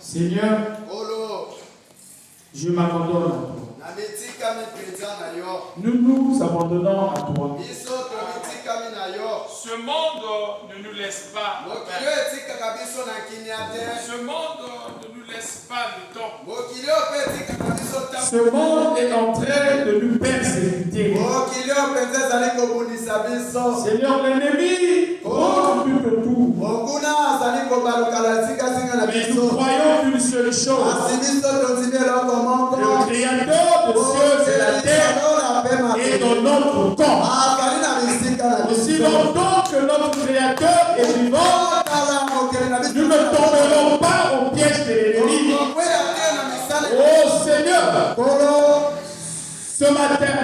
Seigneur, je m'abandonne à toi. Nous nous abandonnons à toi. Ce monde ne nous laisse pas. Ce monde ne nous laisse pas le temps. Ce monde est en train de nous persécuter. Seigneur, l'ennemi occupe tout. Mais nous croyons une seule chose. Le Créateur de cieux et la terre est dans notre corps. Aussi longtemps que notre Créateur est vivant, nous ne tomberons pas au piège de l'ennemi. Oh Seigneur, ce matin,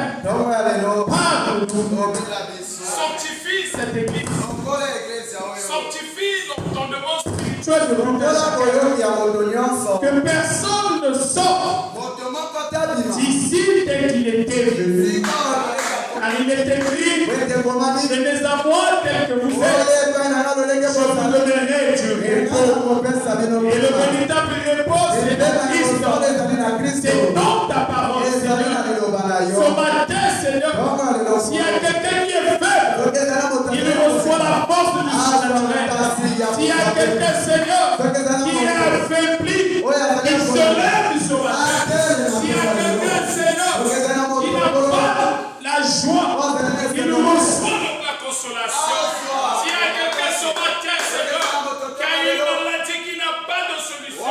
parle-nous. Sanctifie cette église. Sanctifie l'entendement spirituel de que personne ne sorte d'ici tel qu'il était venu. Car il est écrit, venez à moi tel que vous êtes, je vous donnerai du repos. Et le véritable repos, c'est le Christ. C'est dans ta parole, Seigneur. Ce matin, Seigneur, s'il y a quelqu'un qui est faible, il reçoit la force du surnaturel. S'il y a quelqu'un, Seigneur, qui est affaibli, il se lève du surnaturel. S'il y a quelqu'un, Seigneur, qui n'a pas la joie, il reçoit la consolation. S'il y a quelqu'un ce matin, Seigneur, qui a une maladie qui n'a pas de solution,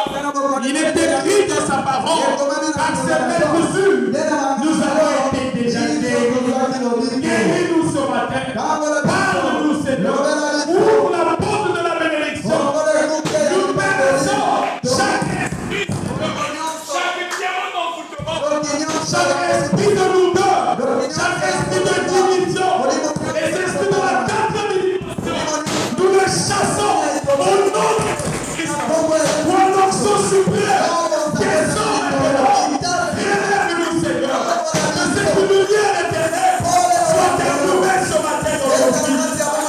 il est écrit dans sa parole, par ses mesures, nous avons été déjà guéris. Guéris-nous ce matin. Parle-nous, Seigneur. Ouvre la porte de la bénédiction. Nous bénissons chaque esprit, chaque diamant d'envoûtement, chaque esprit de lourdeur, chaque esprit de division, les esprits de la quatrième dimension. Nous les chassons au nom de Christ. Pour l'onction suprême, descends maintenant. Relève-nous, Seigneur. Que cette lumière éternelle soit découverte ce matin dans nos vies.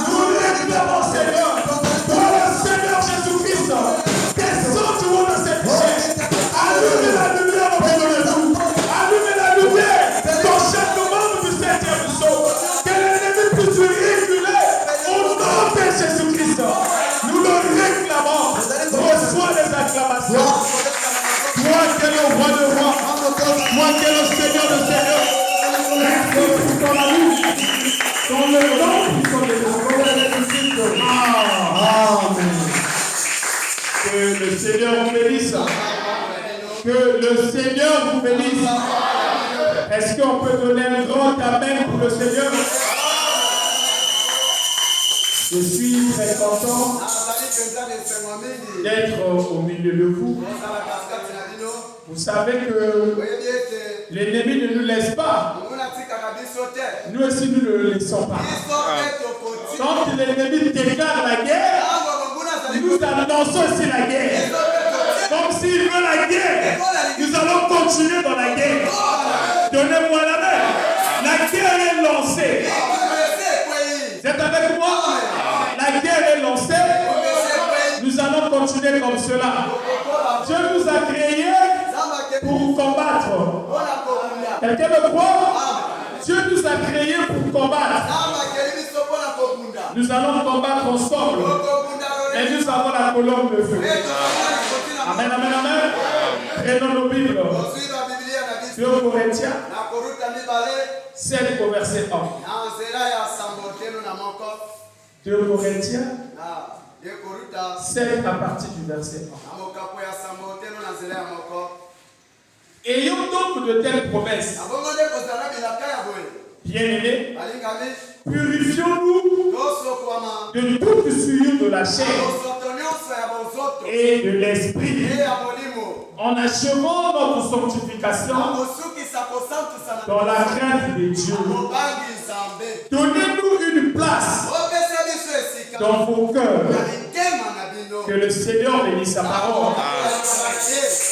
Nous réclamons, Seigneur, pour le Seigneur Jésus-Christ, descends du haut de cette chaîne. Allume la lumière au milieu de nous. Allume la lumière dans chaque membre du 7e jour. Que l'ennemi puisse réguler au nom de Jésus-Christ. Nous le réclamons. Reçois les acclamations. Toi qui es le roi de rois, toi qui es le Seigneur de seigneurs, merci pour ton amour, dans le nom puissant de Jésus. Amen. Que le Seigneur vous bénisse. Que le Seigneur vous bénisse. Est-ce qu'on peut donner un grand amen pour le Seigneur? Je suis très content d'être au milieu de vous. Vous savez que l'ennemi ne nous laisse pas. Nous aussi, nous ne le laissons pas. Quand l'ennemi déclare la guerre, nous annonçons aussi la guerre. Comme s'il veut la guerre, nous allons continuer dans la guerre. Donnez-moi la main. La guerre est lancée. Vous êtes avec moi? La guerre est lancée. Nous allons continuer comme cela. Dieu nous a créés pour combattre. Quelqu'un me croit? Dieu nous a créés pour combattre. Nous allons combattre ensemble. Et nous avons la colonne de feu. Amen, amen, amen. Prenons nos Bibles. 2 Corinthiens 7 au verset 1. 2 Corinthiens 7 à partir du verset 1. Ayons donc de telles promesses. Bien-aimés, purifions-nous de toute souillure de la chair et de l'esprit, en achevant notre sanctification dans la crainte de Dieu. Donnez-nous une place dans vos cœurs. Que le Seigneur bénisse sa parole.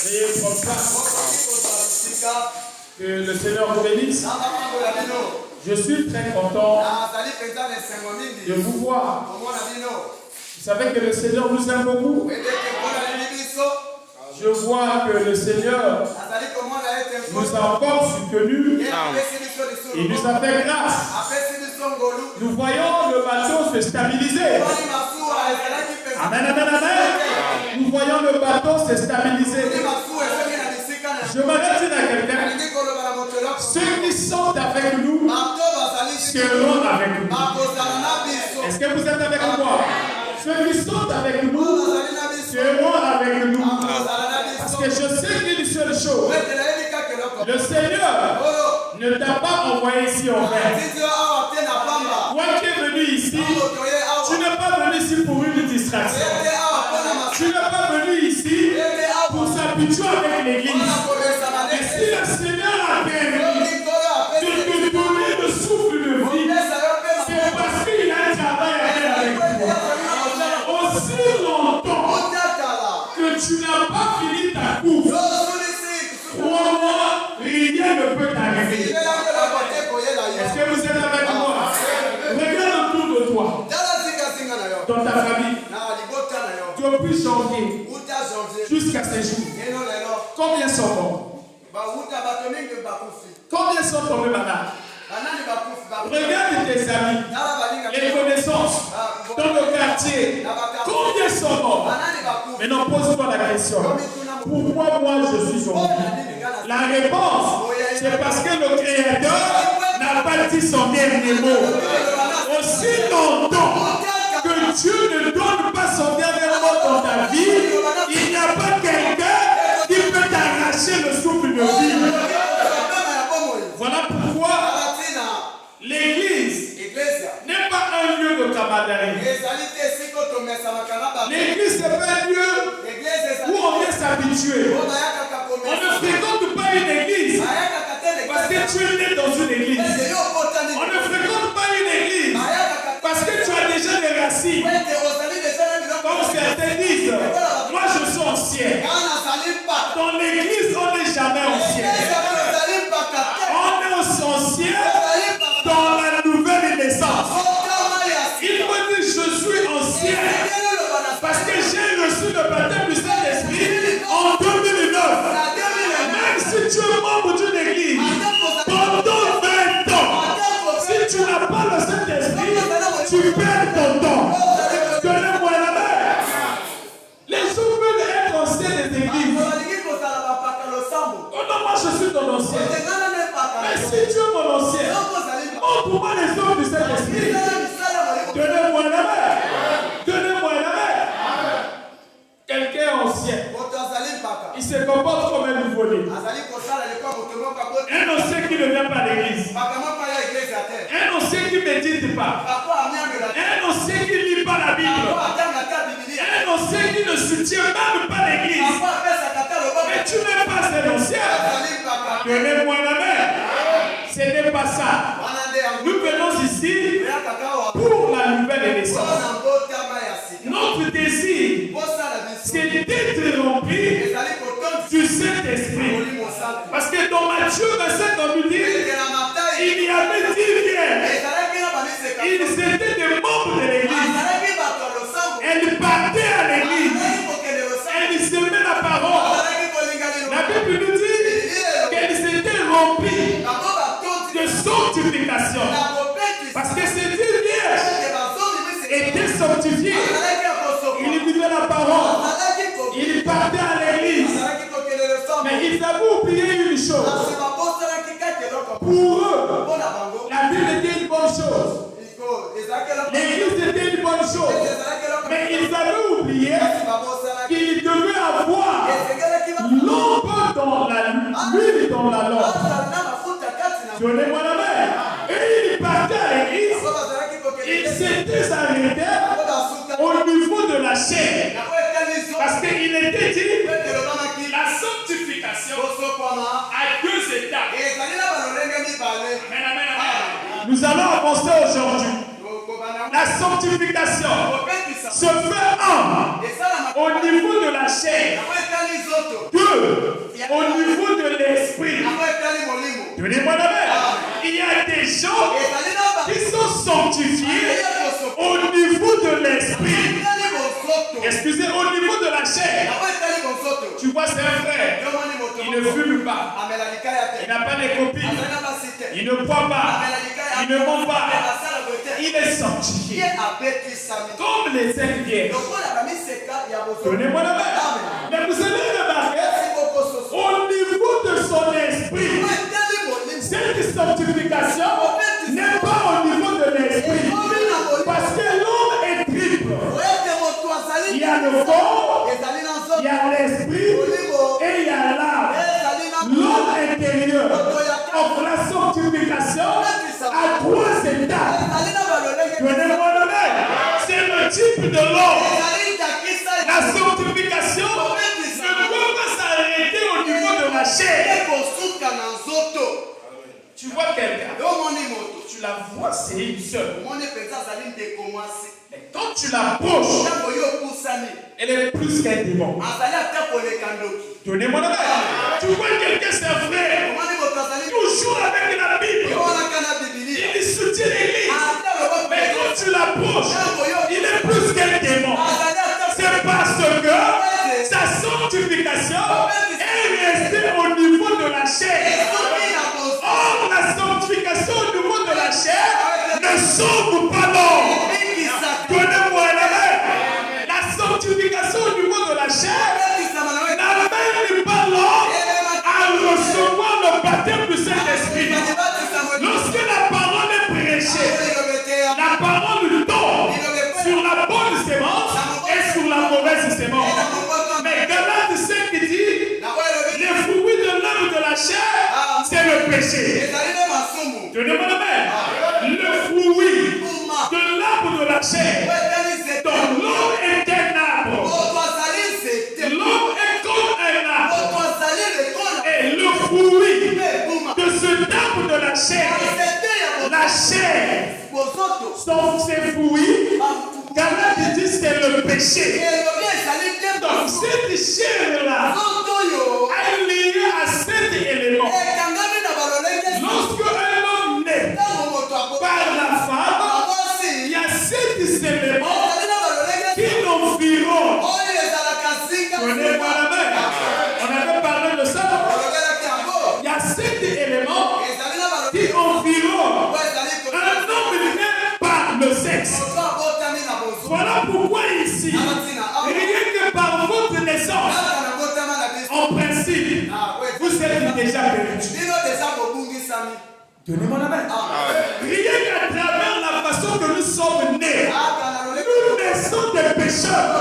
Veuillez prendre place. Que le Seigneur vous bénisse. Je suis très content de vous voir. Vous savez que le Seigneur nous aime beaucoup. Je vois que le Seigneur nous a encore soutenus. Il nous a fait grâce. Nous voyons le bateau se stabiliser. Amen, amen, amen. Nous voyons le bateau se stabiliser. Je m'arrête à quelqu'un. Ceux qui sont avec nous seront avec nous. Est-ce que vous êtes avec moi? Ceux qui sont avec nous seront avec nous. Parce que je sais qu'une seule chose. Le Seigneur ne t'a pas envoyé ici en vain. Toi qui es venu ici, tu n'es pas venu ici pour une distraction. Tu n'es pas venu ici pour s'habituer avec l'église. Et si le Seigneur a permis de te donner le souffle de vie, c'est parce qu'il a un travail à faire avec toi. Aussi longtemps que tu n'as pas fini ta course, crois-moi, rien ne peut t'arriver. Est-ce que vous êtes avec moi? Regarde autour de toi, dans ta famille, depuis janvier jusqu'à ces jours. Combien sont morts? Combien sont tombés malades? Regarde tes amis, les connaissances, dans le quartier. Combien sont morts? Maintenant, pose-toi la question. Pourquoi moi je suis aujourd'hui? La réponse, c'est parce que le Créateur n'a pas dit son dernier mot. Aussi longtemps que Dieu ne donne pas son dernier mot dans ta vie, il n'y a pas quelqu'un qui peut t'arracher le souffle de vie. Voilà pourquoi l'église n'est pas un lieu de camaraderie. L'église, c'est pas un lieu où on vient s'habituer. On ne fréquente pas une église parce que tu es né dans une église. On ne fréquente pas une église parce que tu as déjà des racines. Comme certains disent, moi je suis ancien. Dans l'église, on n'est jamais ancien. On est ancien dans la nouvelle naissance. Il me dit, je suis ancien parce que j'ai reçu le baptême du Saint-Esprit en 2009. Même si tu es membre d'une église, pendant 20 ans, si tu n'as pas le Saint-Esprit, tu perds ton temps. Donnez-moi la main. Les gens veulent être anciens des églises. Oh non, moi je suis ton ancien. Mais si tu es mon ancien, montre-moi les œuvres du Saint-Esprit. Donnez-moi la main. Donnez-moi la main. Quelqu'un est ancien. Il se comporte comme un nouveau-né. Un ancien qui ne vient pas à l'église. Un ancien qui ne médite pas. Un ancien qui ne lit pas la Bible. Un ancien qui ne soutient même pas l'église. Mais tu n'es pas un ancien. Donnez-moi la main. Ce n'est pas ça. Nous venons ici pour la nouvelle naissance. Notre désir, c'est d'être rempli du Saint-Esprit. Parce que dans Matthieu 25, on nous dit, il y avait 10 vierges. Ils étaient des membres de l'église. Elles partaient à l'église. Elles aimaient la parole. La Bible nous dit qu'elles étaient remplies de sanctification. Parce que ces 10 vierges étaient sanctifiées. Ils vivaient la parole. Ils partaient à l'église. Mais ils avaient oublié une chose. Pour eux, la Bible était une bonne chose. L'église était une bonne chose. Mais ils avaient oublié qu'ils devaient avoir l'ombre dans la l'huile dans la lampe. Donnez-moi la main. Et ils partaient à l'église. Ils s'étaient arrêtés au niveau de la chair. Parce qu'il était dit la sanctification à 2 étapes. Nous allons avancer aujourd'hui. La sanctification se fait au niveau de la chair. 2, au niveau de l'esprit. Donnez-moi la main. Il y a des gens qui sont sanctifiés au niveau de l'esprit. Excusez, au niveau de la chair. Tu vois, c'est un frère. Il ne fume pas. Il n'a pas de copines. Il ne boit pas. Il ne ment pas. Il est sanctifié. Comme les 5 vierges. Donnez-moi la main. Mais vous allez remarquer, au niveau de son esprit, cette sanctification n'est pas au niveau de l'esprit. Parce que l'homme est triple. Il y a le corps, il y a l'esprit et il y a l'âme. L'homme intérieur. Donc la sanctification a 3 étapes. Donnez-moi la main. C'est le type de l'homme. La sanctification ne doit pas s'arrêter au niveau de la chair. Tu vois quelqu'un, tu la vois, c'est une seule. Et quand tu l'approches, elle est plus qu'un démon. Donnez-moi la main. Tu vois quelqu'un, c'est un frère, toujours avec la Bible. Il soutient l'église. Mais quand tu l'approches, il est plus qu'un démon. C'est parce que sa sanctification est restée au niveau de la chair. Or, la sanctification au niveau de la chair ne sauve pas l'homme. Donnez-moi la main. La sanctification au niveau de la chair n'amène pas l'homme à recevoir le baptême du Saint-Esprit. Lorsque la parole est prêchée, la parole tombe sur la bonne sémence et sur la mauvaise sémence. Mais Galates 5 dit, les fruits de l'œuvre de la chair, c'est le péché. Donnez-moi la main. Le fruit de l'arbre de la chair. Donc l'homme est un arbre. L'homme est comme un arbre. Et le fruit de cet arbre de la chair, sauf ses fruits, Galates dit c'est le péché. Donc cette chair-là est liée à cet élément. Lorsque un homme naît par la femme, il y a 7 éléments qui l'environnent. Donnez-moi la main. On avait parlé de ça. Il y a 7 éléments qui environnent un homme né par le sexe. Voilà pourquoi ici, rien que par votre naissance, en principe, vous êtes déjà perdu. Donnez-moi la main. Rien qu'à travers la façon que nous sommes nés, nous naissons des pécheurs.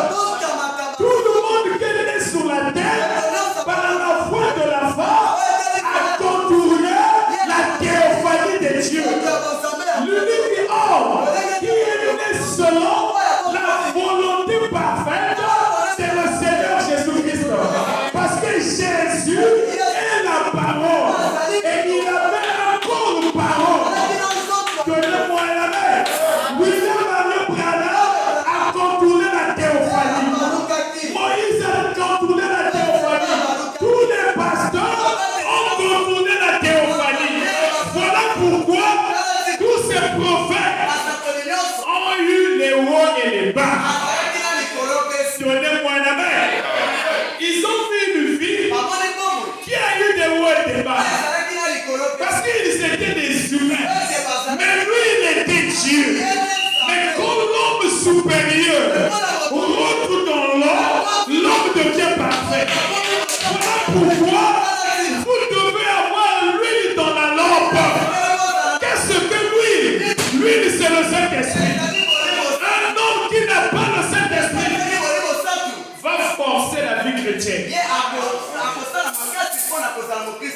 Tout le monde qui est né sur la terre, par la foi de la foi, a contourné la théophanie de Dieu. L'unique homme qui est né selon la volonté parfaite, c'est le Seigneur Jésus-Christ. Parce que Jésus est la parole. Et il avait encore une parole. Donnez-moi la main. William Branham a contourné la théophanie. Moïse a contourné la théophanie. Tous les pasteurs ont contourné la théophanie. Voilà pourquoi tous ces prophètes ont eu les hauts et les bas. Donnez-moi la main. Ils ont vu une vie qui a eu des hauts et des bas. Parce qu'ils étaient des humains. Mais lui, il était Dieu. Mais quand l'homme supérieur rentre dans l'homme devient parfait. Voilà pourquoi vous devez avoir l'huile dans la lampe. Qu'est-ce que l'huile? L'huile, c'est le Saint-Esprit. Un homme qui n'a pas le Saint-Esprit va forcer la vie chrétienne.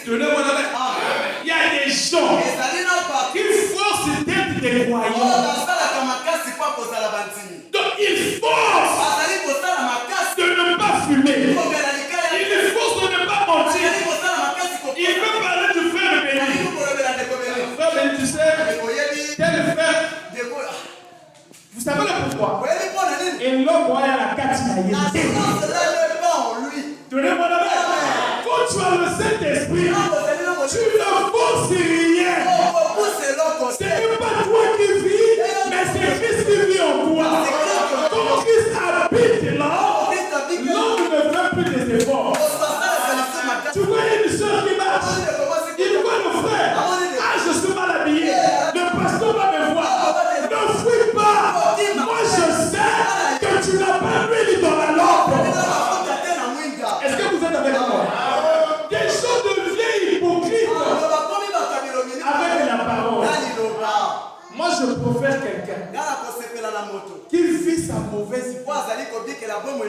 Donnez-moi la main. Il y a des gens qui forcent d'être des croyants. Donc ils forcent de ne pas fumer. Ils forcent de ne pas mentir. Il veut parler du frère béni. Frère béni, tu sais, tel frère. Vous savez le pourquoi? Et l'homme voit la carte. Donnez-moi la main. Quand tu as le Saint-Esprit, tu ne forces rien. Ce n'est pas toi qui vis, mais c'est Christ qui vit en toi. Quand Christ habite là, l'homme ne fait plus des efforts.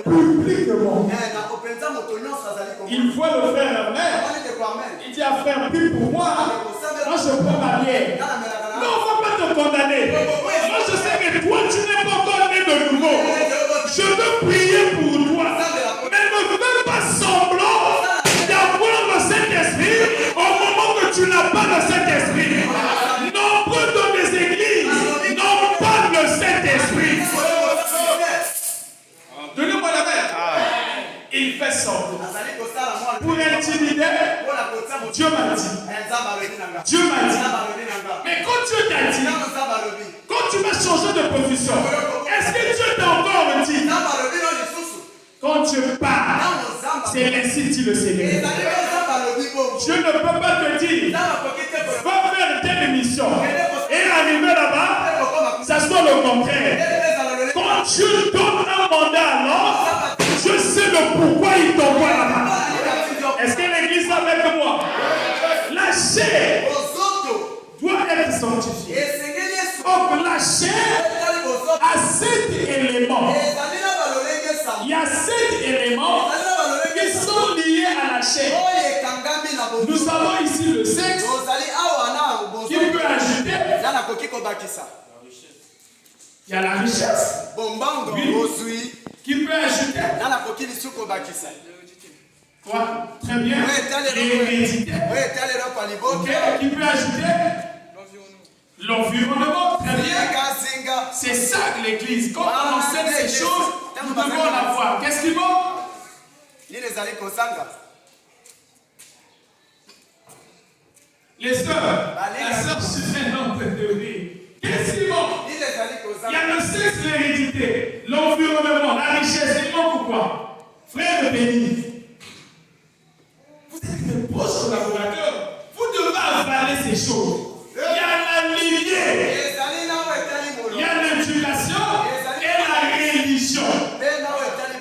publiquement. Il voit le frère Hermès. Il dit à frère, prie pour moi. Moi je prends ma bière. Non, on ne va pas te condamner. Moi je sais que toi tu n'es pas encore né de nouveau. Je veux prier pour toi. Mais ne fais pas semblant d'avoir le Saint-Esprit au moment que tu n'as pas le Saint-Esprit. Nombre de mes églises n'ont pas le Saint-Esprit. Donnez-moi la main. Il fait semblant. Pour intimider, Dieu m'a dit. Dieu m'a dit. Mais quand Dieu t'a dit, quand tu vas changer de position, est-ce que Dieu t'a encore dit? Quand Dieu parle, c'est ainsi dit le Seigneur. Dieu ne peut pas te dire, va faire telle émission. Et arriver là-bas, ça soit le contraire. Quand Dieu donne un mandat alors, je sais le pourquoi il t'envoie là-bas. Est-ce que l'église est avec moi? La chair doit être sanctifiée. Donc la chair a 7 éléments. Il y a 7 éléments qui sont liés à la chair. Nous avons ici le sexe qui peut ajouter. Il y a la richesse. Oui. Qui peut ajouter. Quoi? Très bien. L'hérédité. Okay. Qui peut ajouter? L'environnement. Très bien. C'est ça que l'église. Quand on enseigne ces choses, nous devons la voir. Qu'est-ce qu'ils vont? Les sœurs. La sœur Suzanne en train de rire. Qu'est-ce qu'ils vont? Il y a le sexe, l'hérédité, l'environnement, la richesse. Il manque ou quoi? Frère béni. Vous êtes des proches collaborateurs. Vous devez avaler ces choses. Il y a la lignée. Il y a l'éducation et la religion.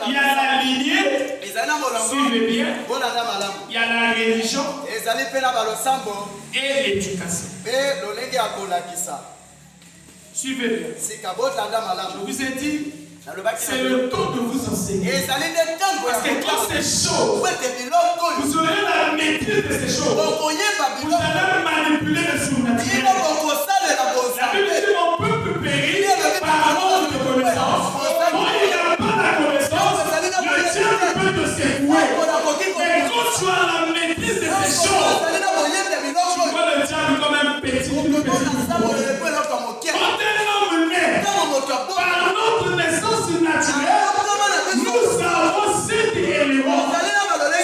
Il y a la lignée. Suivez bien. Il y a la religion et l'éducation. Suivez bien. Je vous ai dit, c'est le temps de vous enseigner. Parce que quand ces choses, vous aurez la maîtrise de ces choses. Vous allez manipuler le surnaturel. La Bible dit mon peuple périt par manque de connaissance. Quand il n'y a pas la connaissance, le diable peut te secouer. Mais quand tu as la maîtrise de ces choses, tu vois le diable comme un petit. Quand un homme naît par notre naissance naturelle, nous avons 7 éléments.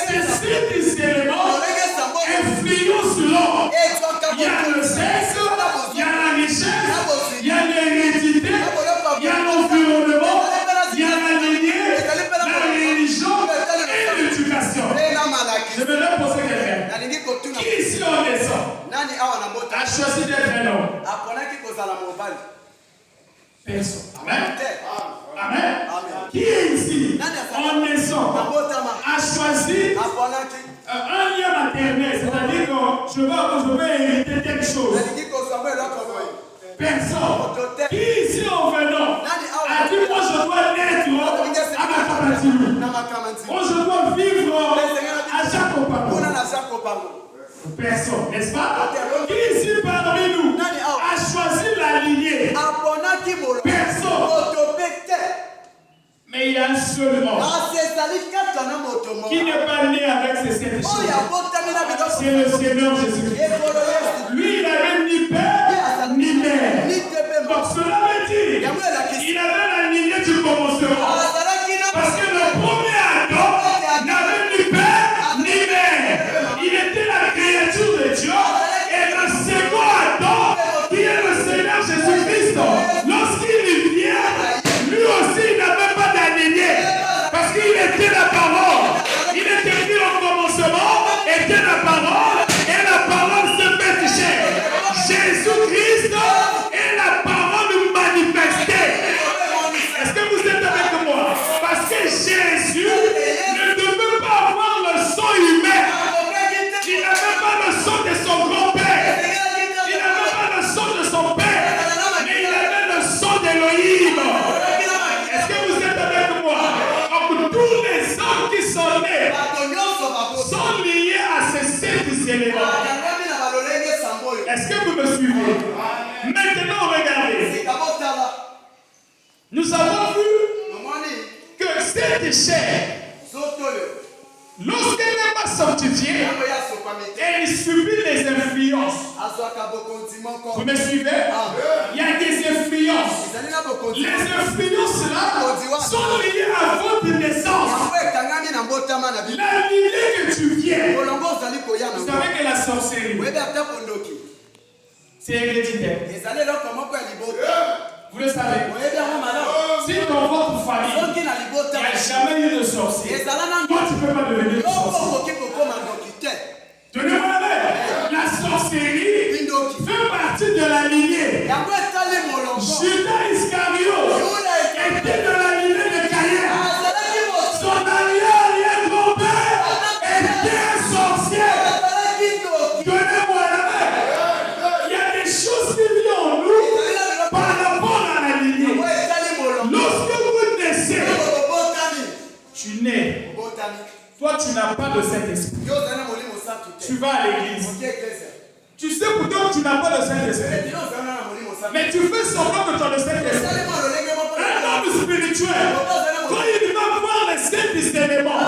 Ces 7 éléments influencent l'homme. Il y a le sexe, il y a la richesse, il y a l'hérédité, il y a l'environnement, il y a la lignée, la religion et l'éducation. Je vais leur poser quelqu'un. Qui ici en naissant a choisi d'être un homme? Personne. Amen. Amen. Qui est ici en naissant a choisi un lien maternel, c'est-à-dire que je veux hériter quelque chose? Personne. Qui ici en venant a dit moi je dois naître à Makamatulu? Moi je dois vivre à Jacopago? Personne, n'est-ce pas? Qui ici parmi nous a choisi la lignée? Personne. Mais il y a un seul homme qui n'est pas né avec ces 7 choses. C'est le Seigneur Jésus-Christ. Lui, il n'avait ni père ni mère. Donc cela veut dire qu'il avait la lignée du commencement. Parce que le premier Adam n'avait ni père ni mère. Il était la créature de Dieu. Et le second Adam, qui est le Seigneur Jésus-Christ, lorsqu'il vient, lui aussi il n'avait pas d'alignée. Parce qu'il était la parole. Il était venu au commencement, était la parole. Et la parole s'est faite entiers sont liés à ces 7 éléments. Est-ce que vous me suivez? Maintenant, regardez. Nous avons vu que cette chair, lorsqu'elle n'est pas sanctifiée, elle subit les influences. Vous me suivez? Il y a des influences. Les influences là sont liées à votre naissance. La lignée que tu viens. Vous savez que la sorcellerie, c'est héréditaire. Vous le savez. Si dans votre famille, il n'y a jamais eu de sorcier, toi tu ne peux pas devenir sorcier. Donnez-moi la main. La sorcellerie fait partie de la lignée. Judas Iscariote était de la lignée de Caïn. Son arrière-grand-père était un sorcier. Donnez-moi la main. Il y a des choses qui viennent en nous par rapport à la lignée. Lorsque vous naissez, tu nais. Toi, tu n'as pas de Saint-Esprit. Tu vas à l'église. Tu sais pourtant que tu n'as pas de Saint-Esprit. Mais tu fais semblant que tu as le Saint-Esprit. Un homme spirituel, quand il va voir les 7 éléments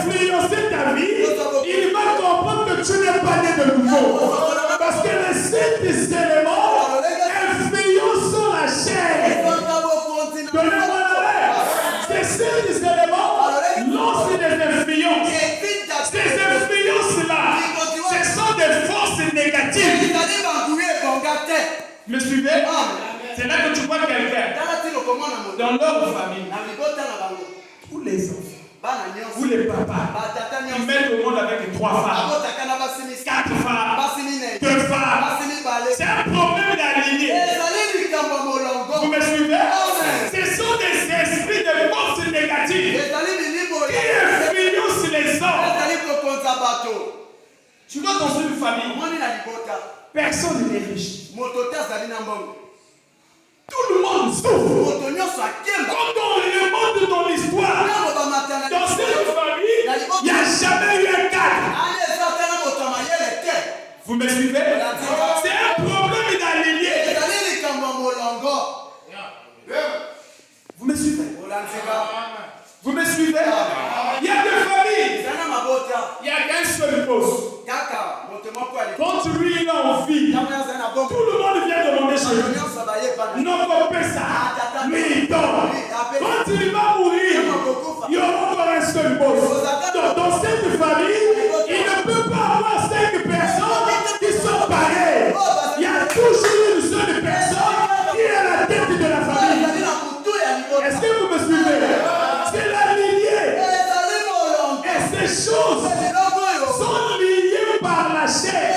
influencer ta vie, il va comprendre que tu n'es pas né de nouveau. Parce que les 7 éléments influencent la chair. Donnez-moi la main. Ces 7 éléments lancent des influences. Ces influences-là, ce sont des forces négatives. Me suivez? C'est là que tu vois quelqu'un dans leur famille, ou les enfants, ou les papas, qui mettent au monde avec 3 femmes, 4 femmes, 2 femmes. C'est un problème d'aligner. Vous me suivez? Ce sont des esprits de forces négatives qui influencent les hommes. Tu vois dans une famille, personne n'est riche. Tout le monde souffre. Comme dans le monde de ton histoire, dans cette famille, il n'y a jamais eu un cadre. Vous me suivez? C'est un problème d'aligner. Vous me suivez? Vous me suivez? Il y a des familles. Il n'y a qu'un seul poste. Quand lui il a envie, tout le monde vient demander chez lui. Non, pas ça. Mais il dort. Quand il va mourir, il y aura encore un seul poste. Donc, dans cette famille, il ne peut pas avoir 5 personnes qui sont pareilles. Il y a toujours une seule personne qui est à la tête de la famille. Est-ce que vous me suivez? C'est la lignée. Et ces choses sont liées par la chair.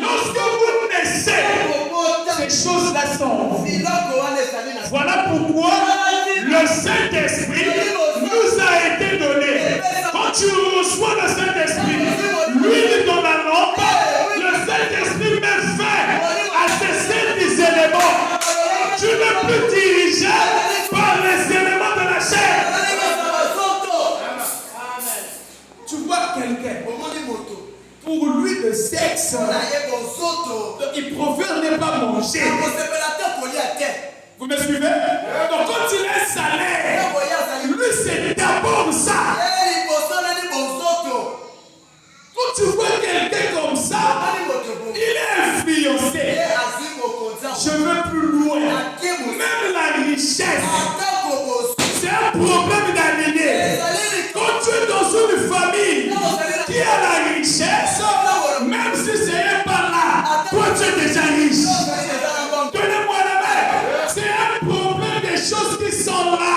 Lorsque vous naissez, ces choses-là sont. Voilà pourquoi le Saint-Esprit nous a été donné. Quand tu reçois le Saint-Esprit, l'huile dans la lampe, le Saint-Esprit met fin à ces 7 éléments. Tu ne peux diriger par les éléments de la chair. Tu vois quelqu'un, pour lui le sexe, il préfère ne pas manger. Vous me suivez? Donc quand il est salaire, lui c'est d'abord ça. Quand tu vois quelqu'un comme ça, il est influencé. Je veux plus loin. Même la richesse, c'est un problème d'aligner. Quand tu es dans une famille qui a la richesse, même si c'est pas là, toi tu es déjà riche. Donnez-moi la main. C'est un problème des choses qui sont là.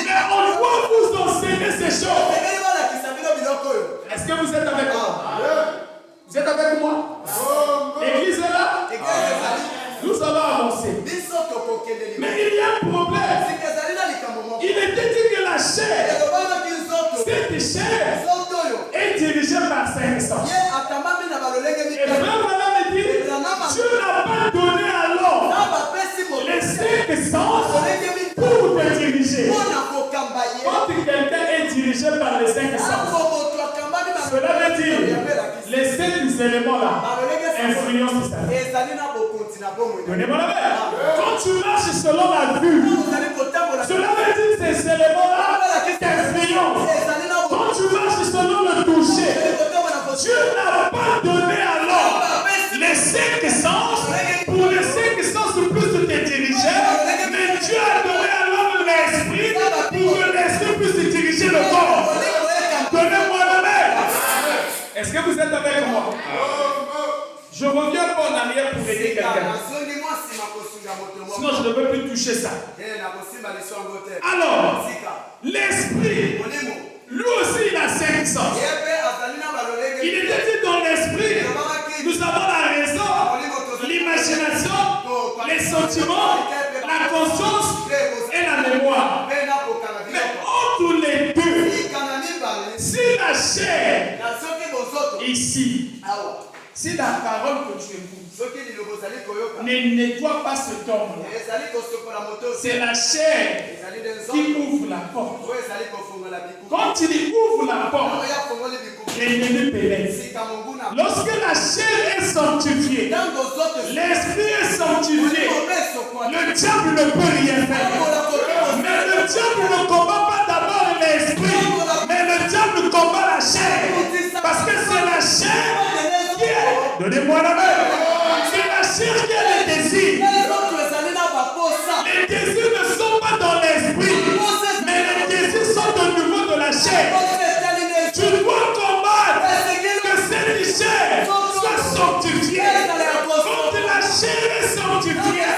Mais on doit vous enseigner ces choses. Est-ce que vous êtes avec moi? Vous êtes avec moi? L'église est là? Nous allons avancer. Mais il y a un problème. Il était dit que la chair, cette chair, est dirigée par Saint-Esprit. Et frère Madame dit, Dieu n'a pas donné à l'homme les 5 sens pour te diriger. Quand quelqu'un est dirigé par les 5 sens, ces éléments-là influencent ta vie. Donnez-moi la main. Quand tu marches selon la vue, cela veut dire que ces éléments-là t'influencent. Quand tu marches selon le toucher, Dieu n'a pas donné alors les 5 sens pour les 5 sens plus te diriger, mais Dieu a donné alors l'esprit pour que l'esprit puisse te diriger le corps. Donnez-moi la main. Est-ce que vous êtes avec moi? Je reviens pas en arrière pour aider quelqu'un. Sinon, je ne peux plus toucher ça. Alors, l'esprit, lui aussi, il a 5 sens. Il était dit dans l'esprit, nous avons la raison, l'imagination, les sentiments, la conscience et la mémoire. Mais entre les deux, si la chair, ici, si la parole que tu écoutes ne nettoie pas cet homme, c'est la chair qui ouvre la porte. Quand il ouvre la porte, l'ennemi pénètre. Lorsque la chair est sanctifiée, l'esprit est sanctifié, le diable ne peut rien faire. Mais le diable ne combat pas d'abord l'esprit, mais le diable combat la chair. Parce que c'est la chair qui est. Donnez-moi la main. C'est la chair qui a les désirs. Les désirs ne sont pas dans l'esprit, mais les désirs sont au niveau de la chair. Tu dois combattre que cette chair soit sanctifiée. Quand la chair est sanctifiée,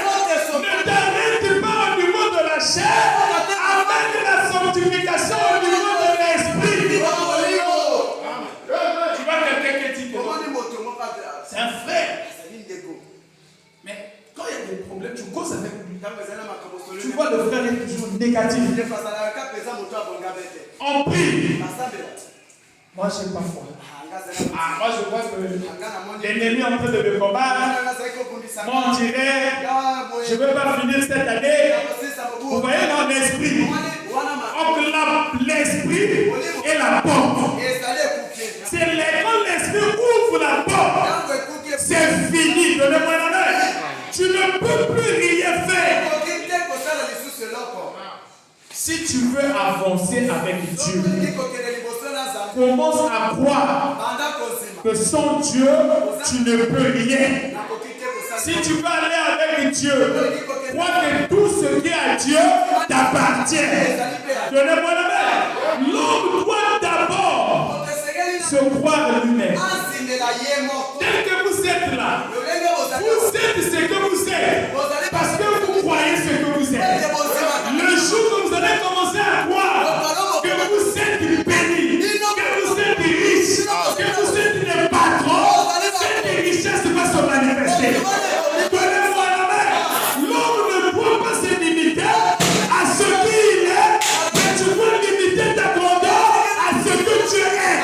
ne t'arrête pas au niveau de la chair, amène la sanctification au niveau de l'esprit. Tu vois quelqu'un qui dit que c'est un frère. Mais quand il y a des problèmes, tu causes avec lui. Tu vois le frère est toujours négatif. On prie. Moi, je n'ai pas foi. Moi, je vois que l'ennemi est en train de me combattre. Moi, on dirait, je ne veux pas finir cette année. Vous voyez dans l'esprit. Entre l'esprit et la porte. C'est quand l'esprit ouvre la porte. C'est fini. Donnez-moi la main. Tu ne peux plus rien faire. Si tu veux avancer avec Dieu, commence à croire que sans Dieu, tu ne peux rien. Si tu veux aller avec Dieu, crois que tout ce qui est à Dieu t'appartient. Donnez-moi la main. L'homme doit d'abord se croire lui-même. Tel que vous êtes là, vous êtes ce que vous êtes, parce que vous croyez ce que vous êtes. Le jour que vous allez commencer à croire que vous êtes bénis, que vous êtes riches, que vous êtes des patrons, cette richesse va se manifester. Donnez-moi la main. L'homme ne doit pas se limiter à ce qu'il est, mais tu dois limiter ta grandeur à ce que tu es.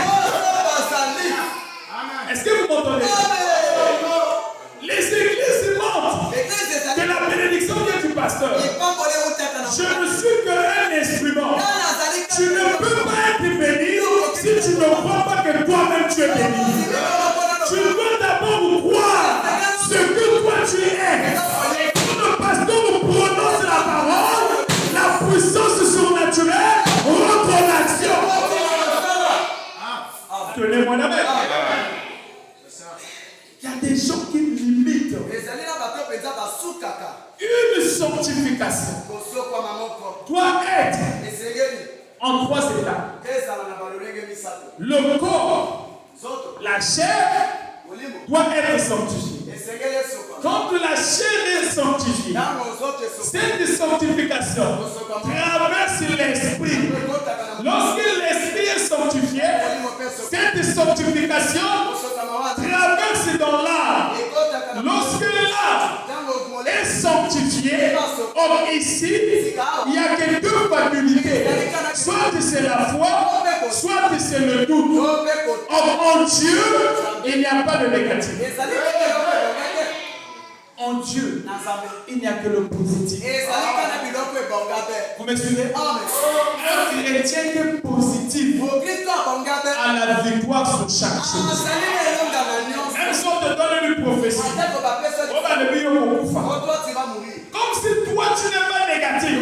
Est-ce que vous m'entendez? Les églises montrent que la bénédiction vient du pasteur. Je ne suis qu'un instrument. Tu ne peux pas être béni si tu ne crois pas que toi-même tu es béni. Tu dois d'abord croire ce que toi tu es. Quand le pasteur prononce la parole, la puissance surnaturelle rentre en action. Tenez-moi la main. Il y a des gens qui limitent une sanctification. Doit être en 3 étapes. Le corps, la chair doit être sanctifiée. Quand la chair est sanctifiée, cette sanctification traverse l'esprit. Lorsque l'esprit est sanctifié, cette sanctification traverse dans l'âme. Lorsque l'âme est sanctifiée, or ici, il n'y a que 2 facultés. Soit c'est la foi, soit c'est le doute. Or en Dieu, il n'y a pas de négatif. En Dieu, il n'y a que le positif. Vous me suivez? Un chrétien qui est positif a la victoire sur chaque chose. une prophétie. Comme si toi tu n'es pas négatif.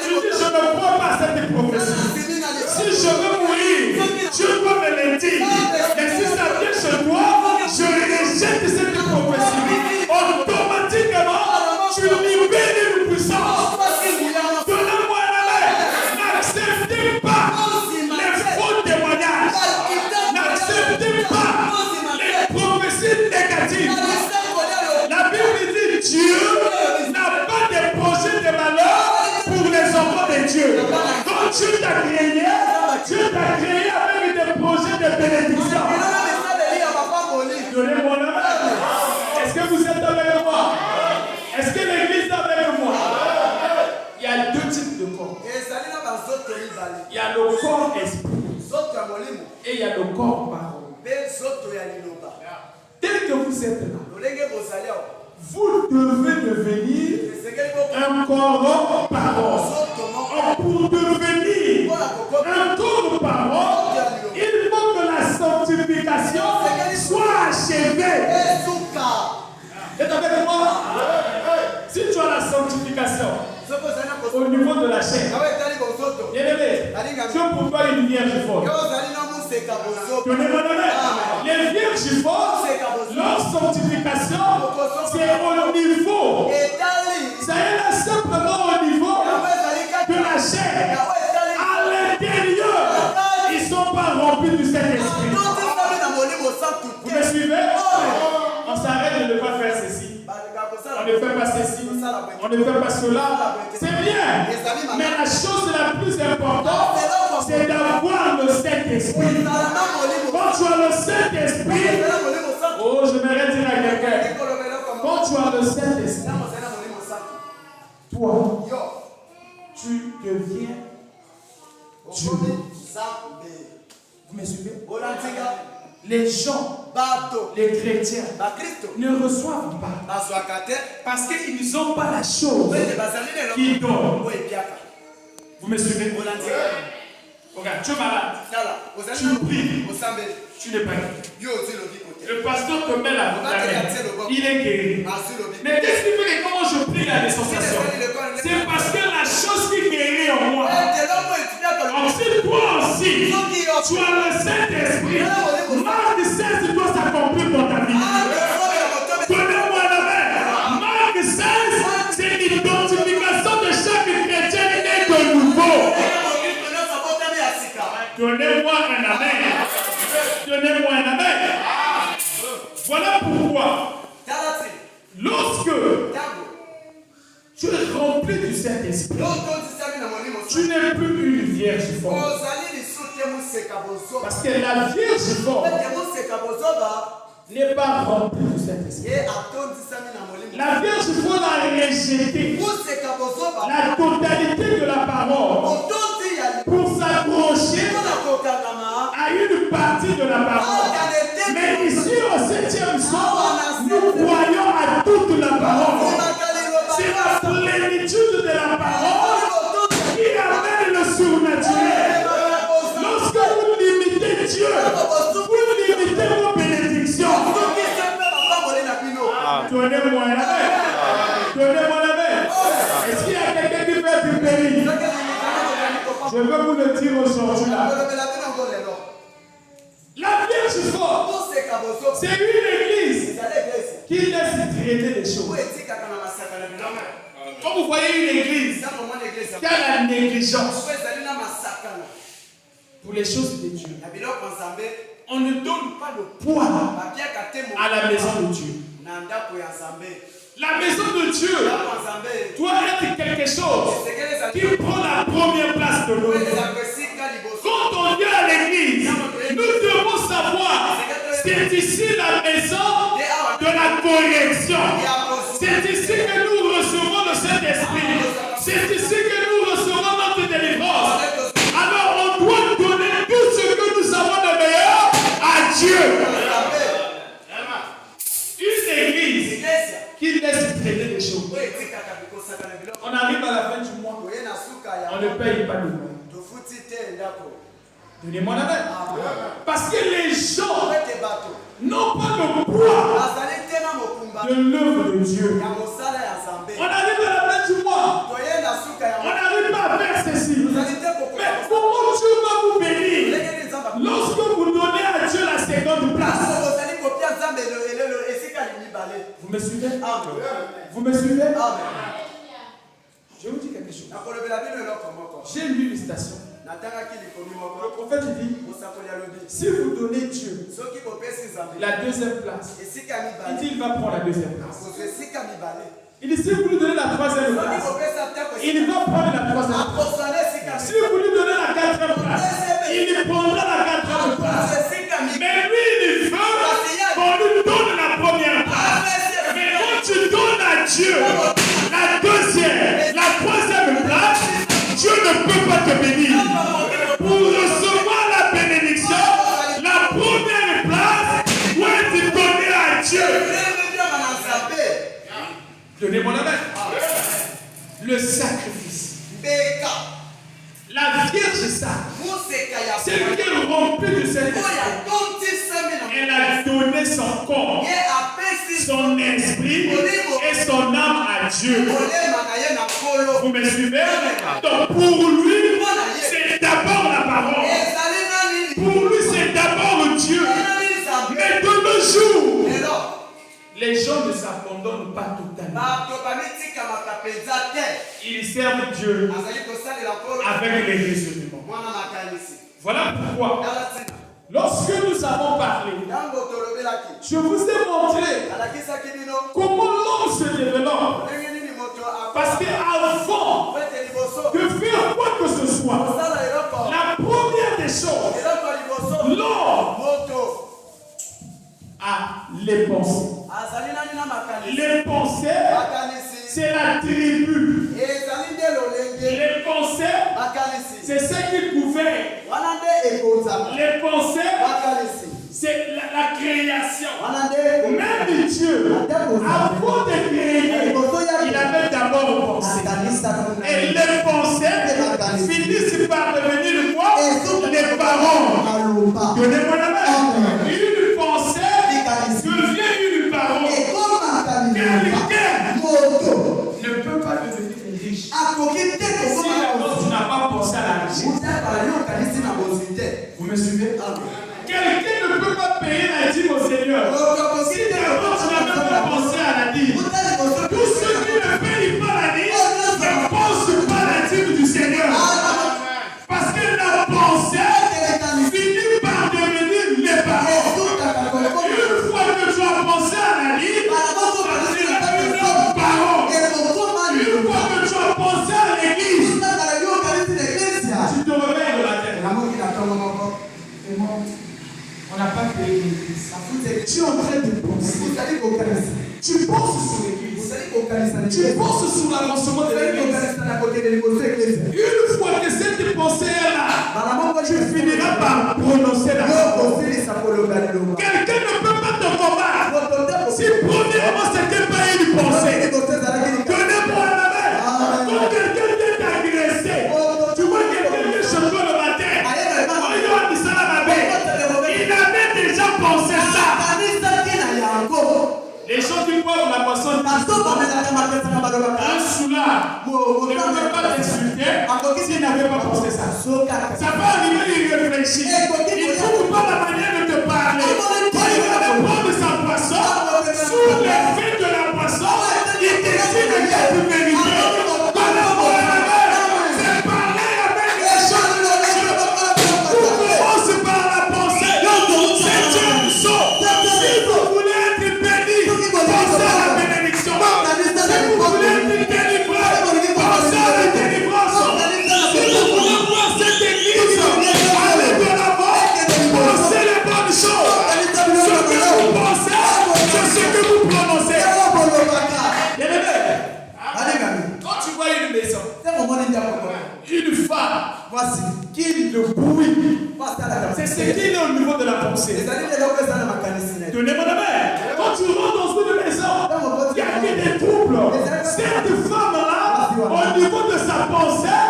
Tu dis je ne crois pas à cette prophétie. Si je veux mourir, Dieu doit me le dire. Et si ça vient chez toi, je rejette cette prophétie. Automatiquement, tu libères une puissance. Donnez-moi la main. N'acceptez pas les faux témoignages. N'acceptez pas les prophéties négatives. La Bible dit Dieu n'a pas de projet de malheur pour les enfants de Dieu. Quand Dieu t'a créé, Dieu t'a créé avec des projets de bénédiction. Donnez-moi la main. Est-ce que vous êtes avec moi? Est-ce que l'église est avec moi? Il y a deux types de corps. Il y a le corps esprit et il y a le corps parole. Tel que vous êtes là, vous devez devenir un corps parole. Pour devenir un corps parole, il faut que la sanctification soit achevée. Êtes avec moi? Si tu as la sanctification au niveau de la chair, bien-aimé, Dieu pour toi une vierge forte. Donnez-moi la main. Les vierges fortes, leur sanctification, c'est au niveau. Ça est simplement au niveau de la chair. À l'intérieur, ils ne sont pas remplis du Saint-Esprit. Vous me suivez? On s'arrête de ne pas faire ceci. On ne fait pas ceci. On ne fait pas cela. C'est bien. Mais la chose la plus importante, c'est d'avoir le Saint-Esprit. Quand tu as le Saint-Esprit, oh, j'aimerais dire à quelqu'un, quand tu as le Saint-Esprit, toi, tu deviens Dieu. Vous me suivez? Les gens, les chrétiens, ne reçoivent pas parce qu'ils n'ont pas la chose qui donne. Vous me suivez? Regarde, tu es malade, tu pries, tu n'es pas guéri. Le pasteur te met la main, il est guéri. Mais qu'est-ce qui fait que quand je prie la dissociation? C'est parce que la chose qui guérit en moi. Ensuite, toi aussi, tu as le Saint-Esprit. Marc 16 doit s'accomplir dans ta vie. Donnez-moi la main. Marc 16, c'est l'identification de chaque chrétien né de nouveau. Donnez-moi un amen. Donnez-moi un amen. Voilà pourquoi, lorsque tu es rempli du Saint-Esprit, tu n'es plus une vierge forte. Parce que la vierge forte n'est pas remplie du Saint-Esprit. La vierge forte a rejeté la totalité de la parole pour s'accrocher à une partie de la parole. Mais ici, au 7e jour, nous croyons à toute la parole. C'est la plénitude de la parole qui amène le surnaturel. Lorsque vous limitez Dieu, vous limitez vos bénédictions. Donnez-moi la main. Donnez-moi la main. Est-ce qu'il y a quelqu'un qui veut être béni? Je veux vous le dire aujourd'hui là. La Vierge forte, c'est une église qui laisse traiter les choses. Quand vous voyez une église qui a la négligence pour les choses de Dieu, on ne donne pas le poids à la maison de Dieu. La maison de Dieu doit être quelque chose qui prend la première place de l'autre. Quand on vient à l'église, nous devons savoir c'est ici la maison de la correction. C'est ici que nous recevons le Saint-Esprit. C'est ici que nous recevons notre délivrance. Alors on doit donner tout ce que nous avons de meilleur à Dieu. Une église qui laisse traiter les choses. On arrive à la fin du mois, on ne paye pas le mois. Donnez-moi la main. Parce que les gens n'ont pas le poids de l'œuvre de Dieu. On arrive à la fin du mois. On n'arrive pas à faire ceci. Mais comment Dieu va vous bénir lorsque vous donnez à Dieu la seconde place? Vous me suivez? Vous me suivez? Je vous dis quelque chose. J'ai lu une citation. Le prophète dit, si vous donnez Dieu la deuxième place, il dit il va prendre la deuxième place. Il dit si vous lui donnez la troisième place, il va prendre la troisième place. Si vous lui donnez la quatrième place, il prendra la quatrième place. Mais lui, il veut qu'on lui donne la première place. Mais quand tu donnes à Dieu la deuxième, la troisième place, Dieu ne peut pas te bénir. Pour recevoir la bénédiction, la première place doit être donnée à Dieu. Donnez-moi la main. Le sacrifice. La Vierge Sainte, celle qui est remplie de cette elle a donné son corps, son esprit et son âme à Dieu. Vous me suivez? Donc pour lui, c'est d'abord la parole. Pour lui, c'est d'abord Dieu. Mais de nos jours, les gens ne s'abandonnent pas totalement. Ils servent Dieu avec les raisonnements. Voilà pourquoi, lorsque nous avons parlé, je vous ai montré comment l'homme se développe. Parce qu'avant de faire quoi que ce soit, la première des choses, l'homme a les pensées. Les pensées, c'est la tribu. Les pensées, c'est ce qui gouverne. Les pensées, c'est la création. Même Dieu, avant de créer, il avait d'abord pensé. Et les pensées finissent par devenir quoi? Les paroles. Donnez-moi la main. Une pensée devient une parole. Quelqu'un ne peut pas devenir riche si d'abord tu n'as pas pensé à la richesse. Vous me suivez? Quelqu'un ne peut pas payer la dîme au Seigneur si d'abord tu n'as même pas pensé à la dîme. Tous ceux qui ne payent pas la dîme ne pensent pas à la dîme du Seigneur. Parce que la pensée finit par devenir les paroles. Une fois que tu as pensé à la dîme, ça sera une autre parole. Une fois que tu as pensé à l'église, tu te réveilles de la terre. On n'a pas créé l'église. Tu es en train de penser. Tu penses sur l'église. Tu penses sur l'avancement de l'église. Une fois que cette pensée est là, tu finiras par prononcer la parole. Quelqu'un ne peut pas te combattre si premièrement c'était pas une pensée. Donnez-moi la main. Quand quelqu'un t'est agressé, tu vois quelqu'un qui est chez toi le matin, il avait déjà pensé ça. Les gens qui boivent la boisson, un soulard ne pouvait pas t'insulter s'il n'avait pas pensé ça. Ça peut arriver, il réfléchit. Il ne trouve pas la manière de te parler. Il va prendre sa boisson, sous l'effet de la boisson, il décide de être vérité. Donnez-moi la main. C'est parler avec les gens. Tout commence par la pensée. C'est Dieu qui sort. Si vous voulez être béni, pensez à la bénédiction. Si vous voulez être délivré, pensez à la délivrance. Si vous voulez voir cette église, allez de l'avant, pensez les bonnes choses. Ce que vous pensez, c'est ce que vous prononcez. Quand tu vois une maison, une femme, voici, qui le bruit, c'est ce qu'il est au niveau de la pensée. Donnez-moi la main. Quand tu rentres dans une maison, il y a des troubles. Cette femme-là, au niveau de sa pensée,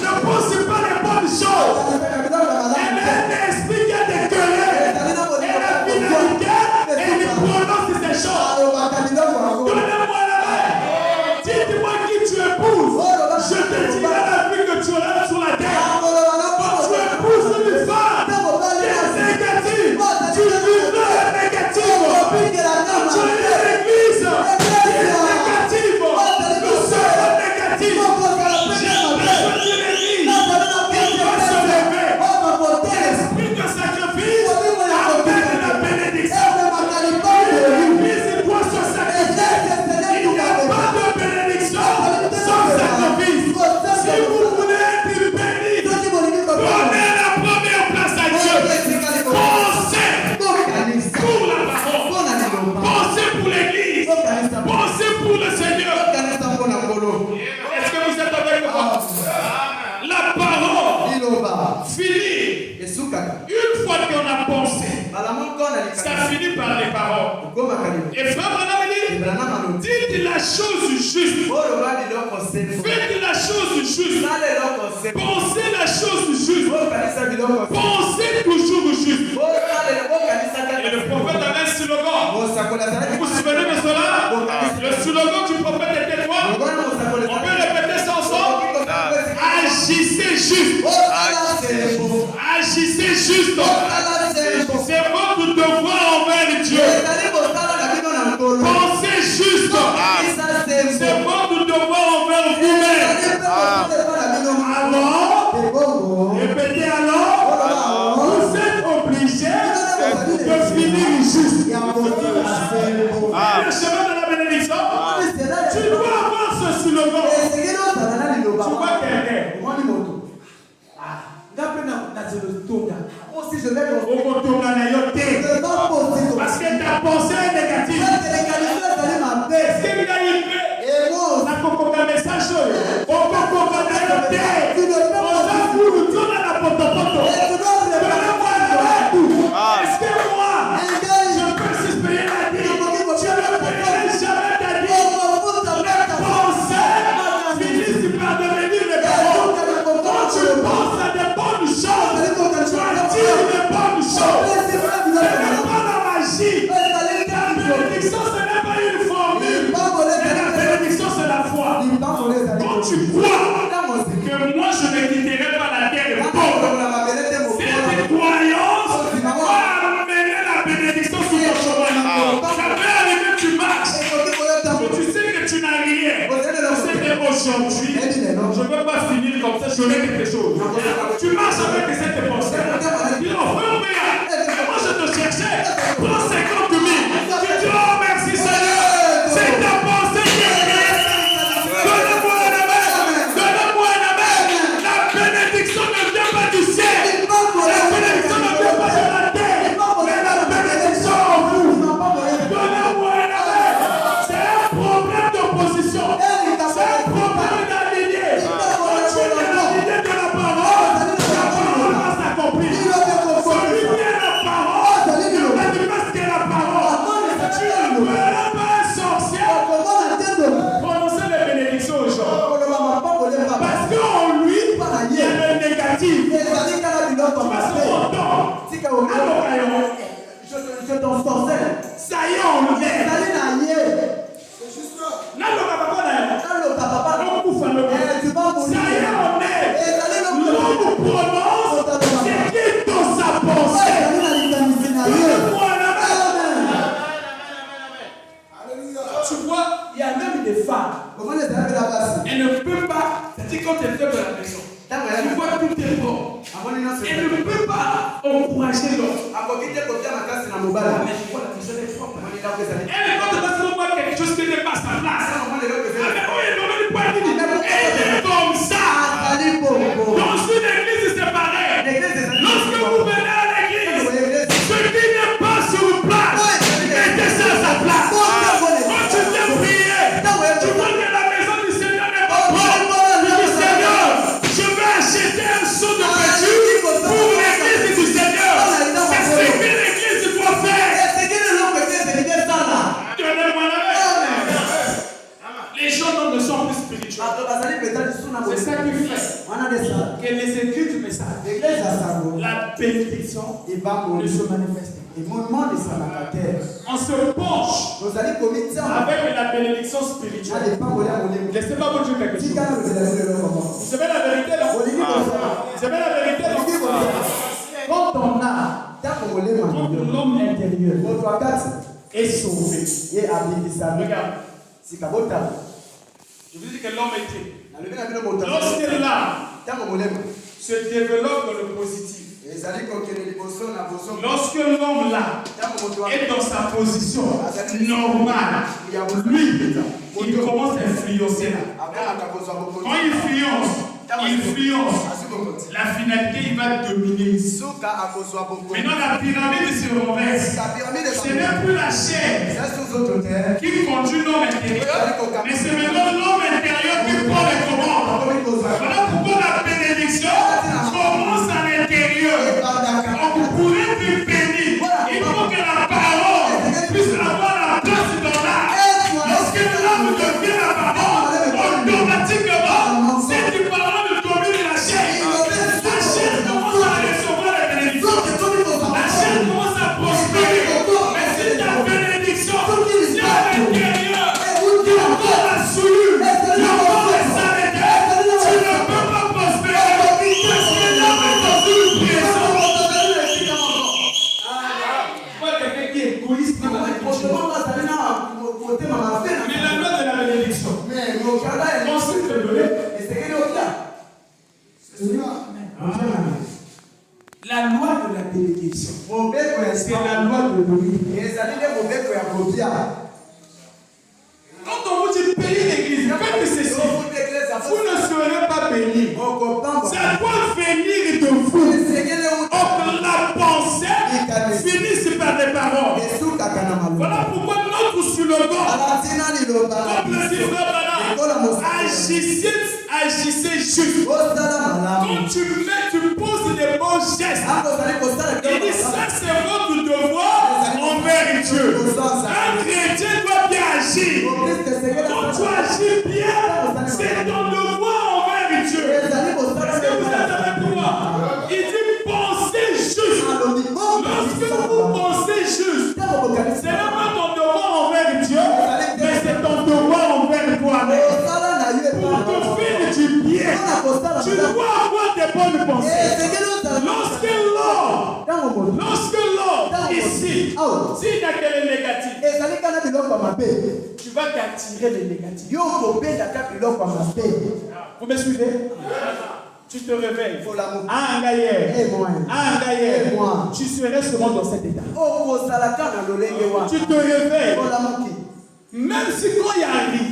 ne pense pas les bonnes choses. Elle a un esprit qui a des querelles. Elle a finalité et il prononce ces choses. pensée. Ça finit par les paroles. Et frère Branham dit, dites la chose juste. Faites la chose juste. Pensez la chose juste. Pensez toujours juste. Et le prophète avait un slogan. Vous vous souvenez de cela? Le slogan du prophète était quoi? On peut répéter ça ensemble? Agissez juste. Agissez juste. C'est votre devoir envers Dieu. Pensez juste. C'est votre devoir envers vous-même. Alors, répétez alors, vous êtes obligés de finir juste. Le chemin de la bénédiction, tu dois avoir ce slogan. Tu vois quelqu'un. Parce que ta pensée est négative. Est-ce qu'il y a une paix? On a un message. On a est-ce que moi, je peux s'exprimer la vie? Je ne paierai jamais ta vie. Les pensées finissent par devenir les paroles. Quand tu penses à des bonnes choses, tu attires des bonnes choses. Ce n'est pas la magie. La bénédiction, ce n'est pas une formule. Mais la bénédiction, c'est la foi. Quand tu crois que moi, je ne quitterai pas la terre pauvre, cette croyance va amener la bénédiction sur ton chemin. Ça peut arriver que tu marches, mais tu sais que tu n'as rien. Tu sais qu'aujourd'hui, je ne veux pas finir comme ça, j'aurai quelque chose. Tu marches avec cette pensée. Dis, oh frère, moi je te cherchais. Prends 50 000. Tu dis, oh merci Seigneur. C'est ta pensée qui est créée. Donne-moi un amen. Donne-moi un amen. La bénédiction ne vient pas du ciel. La bénédiction ne vient pas de la terre. Mais la bénédiction en vous. Donnez-moi un amen. C'est un problème d'opposition. C'est un problème d'aligner. Quand tu es aligné de la parole va s'accomplir. Celui qui est la parole, manifeste que la parole. Tu ne peux pas un sorcier prononcer les bénédictions aux gens. Parce qu'en lui, il y a le négatif. Tu vas se entendre. Je t'en sortais. Ça y est, on l'est. Tu vas mourir. Ça y est, on est. L'homme prononce ce qui est dans sa pensée. Tu vois, il y a même des femmes. Elle ne peut pas. C'est-à-dire quand elle fait de la maison. Tu vois tout est bon. Elle ne peut pas encourager l'autre. Mais je vois la personne est propre. Elle est quand elle voit quelque chose qui n'est pas sa place. Elle est comme ça. Dans une église, c'est pareil. Lorsque vous venez à l'église, ce qui n'est pas sur place, mettez ça à sa place. Quand tu viens prier, tu vois que la maison du Seigneur n'est pas propre. Du Seigneur, je vais acheter un seau de peinture pour l'église du Seigneur. C'est ce que l'église doit faire. Donnez-moi la main. Les gens ne sont plus spirituels. C'est ça qui fait que les écritures message, la bénédiction ne se manifeste. On se penche avec la bénédiction spirituelle. Laissez-moi vous dire quelque chose. Vous savez la vérité là? Vous savez la vérité là? Quand on a l'homme intérieur est sauvé. Regarde. Je vous dis que l'homme était. Lorsque l'âme se développe dans le positif, lorsque l'homme là est dans sa position normale, lui, il commence à influencer là. Quand il influence, la finalité, il va dominer. Maintenant, la pyramide se renverse. Ce n'est plus la chair qui conduit l'homme intérieur, mais c'est maintenant l'homme intérieur qui prend les commandes. Voilà pourquoi la bénédiction commence à l'intérieur. Donc, vous pourrez vivre égoïste dans la religion. Mais la loi de la bénédiction. Ensuite, le donner. La loi de la bénédiction. C'est la loi de l'ouïe. Quand on vous dit bénir l'église, faites ceci. Vous ne serez pas bénis. Ça doit venir de vous. Or, la pensée finisse par des paroles. Voilà pourquoi notre slogan, comme le dit Frère Branham, agissez juste. Quand tu poses des bons gestes, il dit ça c'est votre devoir envers Dieu. Un chrétien doit bien agir. Quand tu agis bien, c'est ton devoir envers Dieu. Est-ce que vous êtes avec moi? Il dit pensez juste. Lorsque vous pensez juste, c'est même pas ton devoir envers Dieu, mais c'est ton devoir envers toi-même. Pour te faire du bien, tu dois avoir des bonnes pensées. Lorsque l'or, ici, s'il y a quel est négatif, tu vas t'attirer les négatifs. Vous me suivez? Tu te réveilles. Un gaillard. Tu serais seulement dans cet état. Tu te réveilles. Même si quand il y a rien,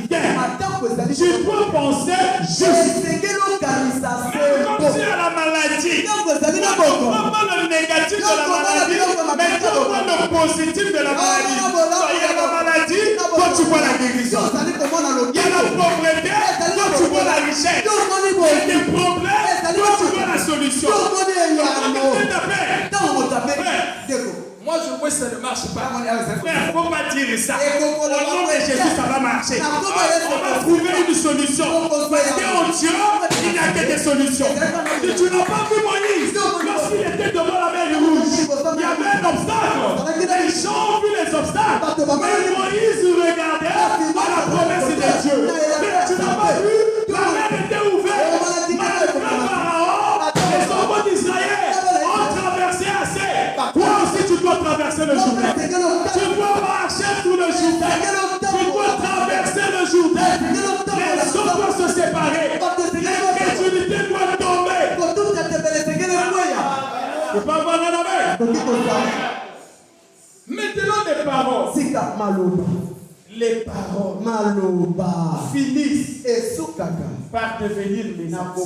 tu dois penser juste. Même quand tu as la maladie, ne prends pas le négatif de la maladie, mais tu vois le positif de la maladie. Quand il y a la maladie, toi tu vois la guérison. Il y a la pauvreté, toi tu vois la richesse. Il y a des problèmes, toi tu vois la solution. Moi je vois que ça ne marche pas. Frère, il ne faut pas dire ça. Au nom de Jésus, ça va marcher. On va trouver une solution. Parce qu'en Dieu, il n'y a que des solutions. Si tu n'as pas vu Moïse, lorsqu'il était devant la mer Rouge, il y avait un obstacle. Les gens ont vu les obstacles. Mais Moïse regardait à la promesse de Dieu. Mais tu n'as pas vu, la mer était ouverte. Malgré Pharaon, les enfants d'Israël ont traversé assez. Toi aussi, tu dois traverser le Jourdain. Tu dois marcher sous le Jourdain. Tu dois traverser le Jourdain. Les eaux doivent se séparer. L'incrédulité doit tomber. Tu peux pas avoir un amen. Maintenant, les paroles. Les paroles finissent par devenir les actes.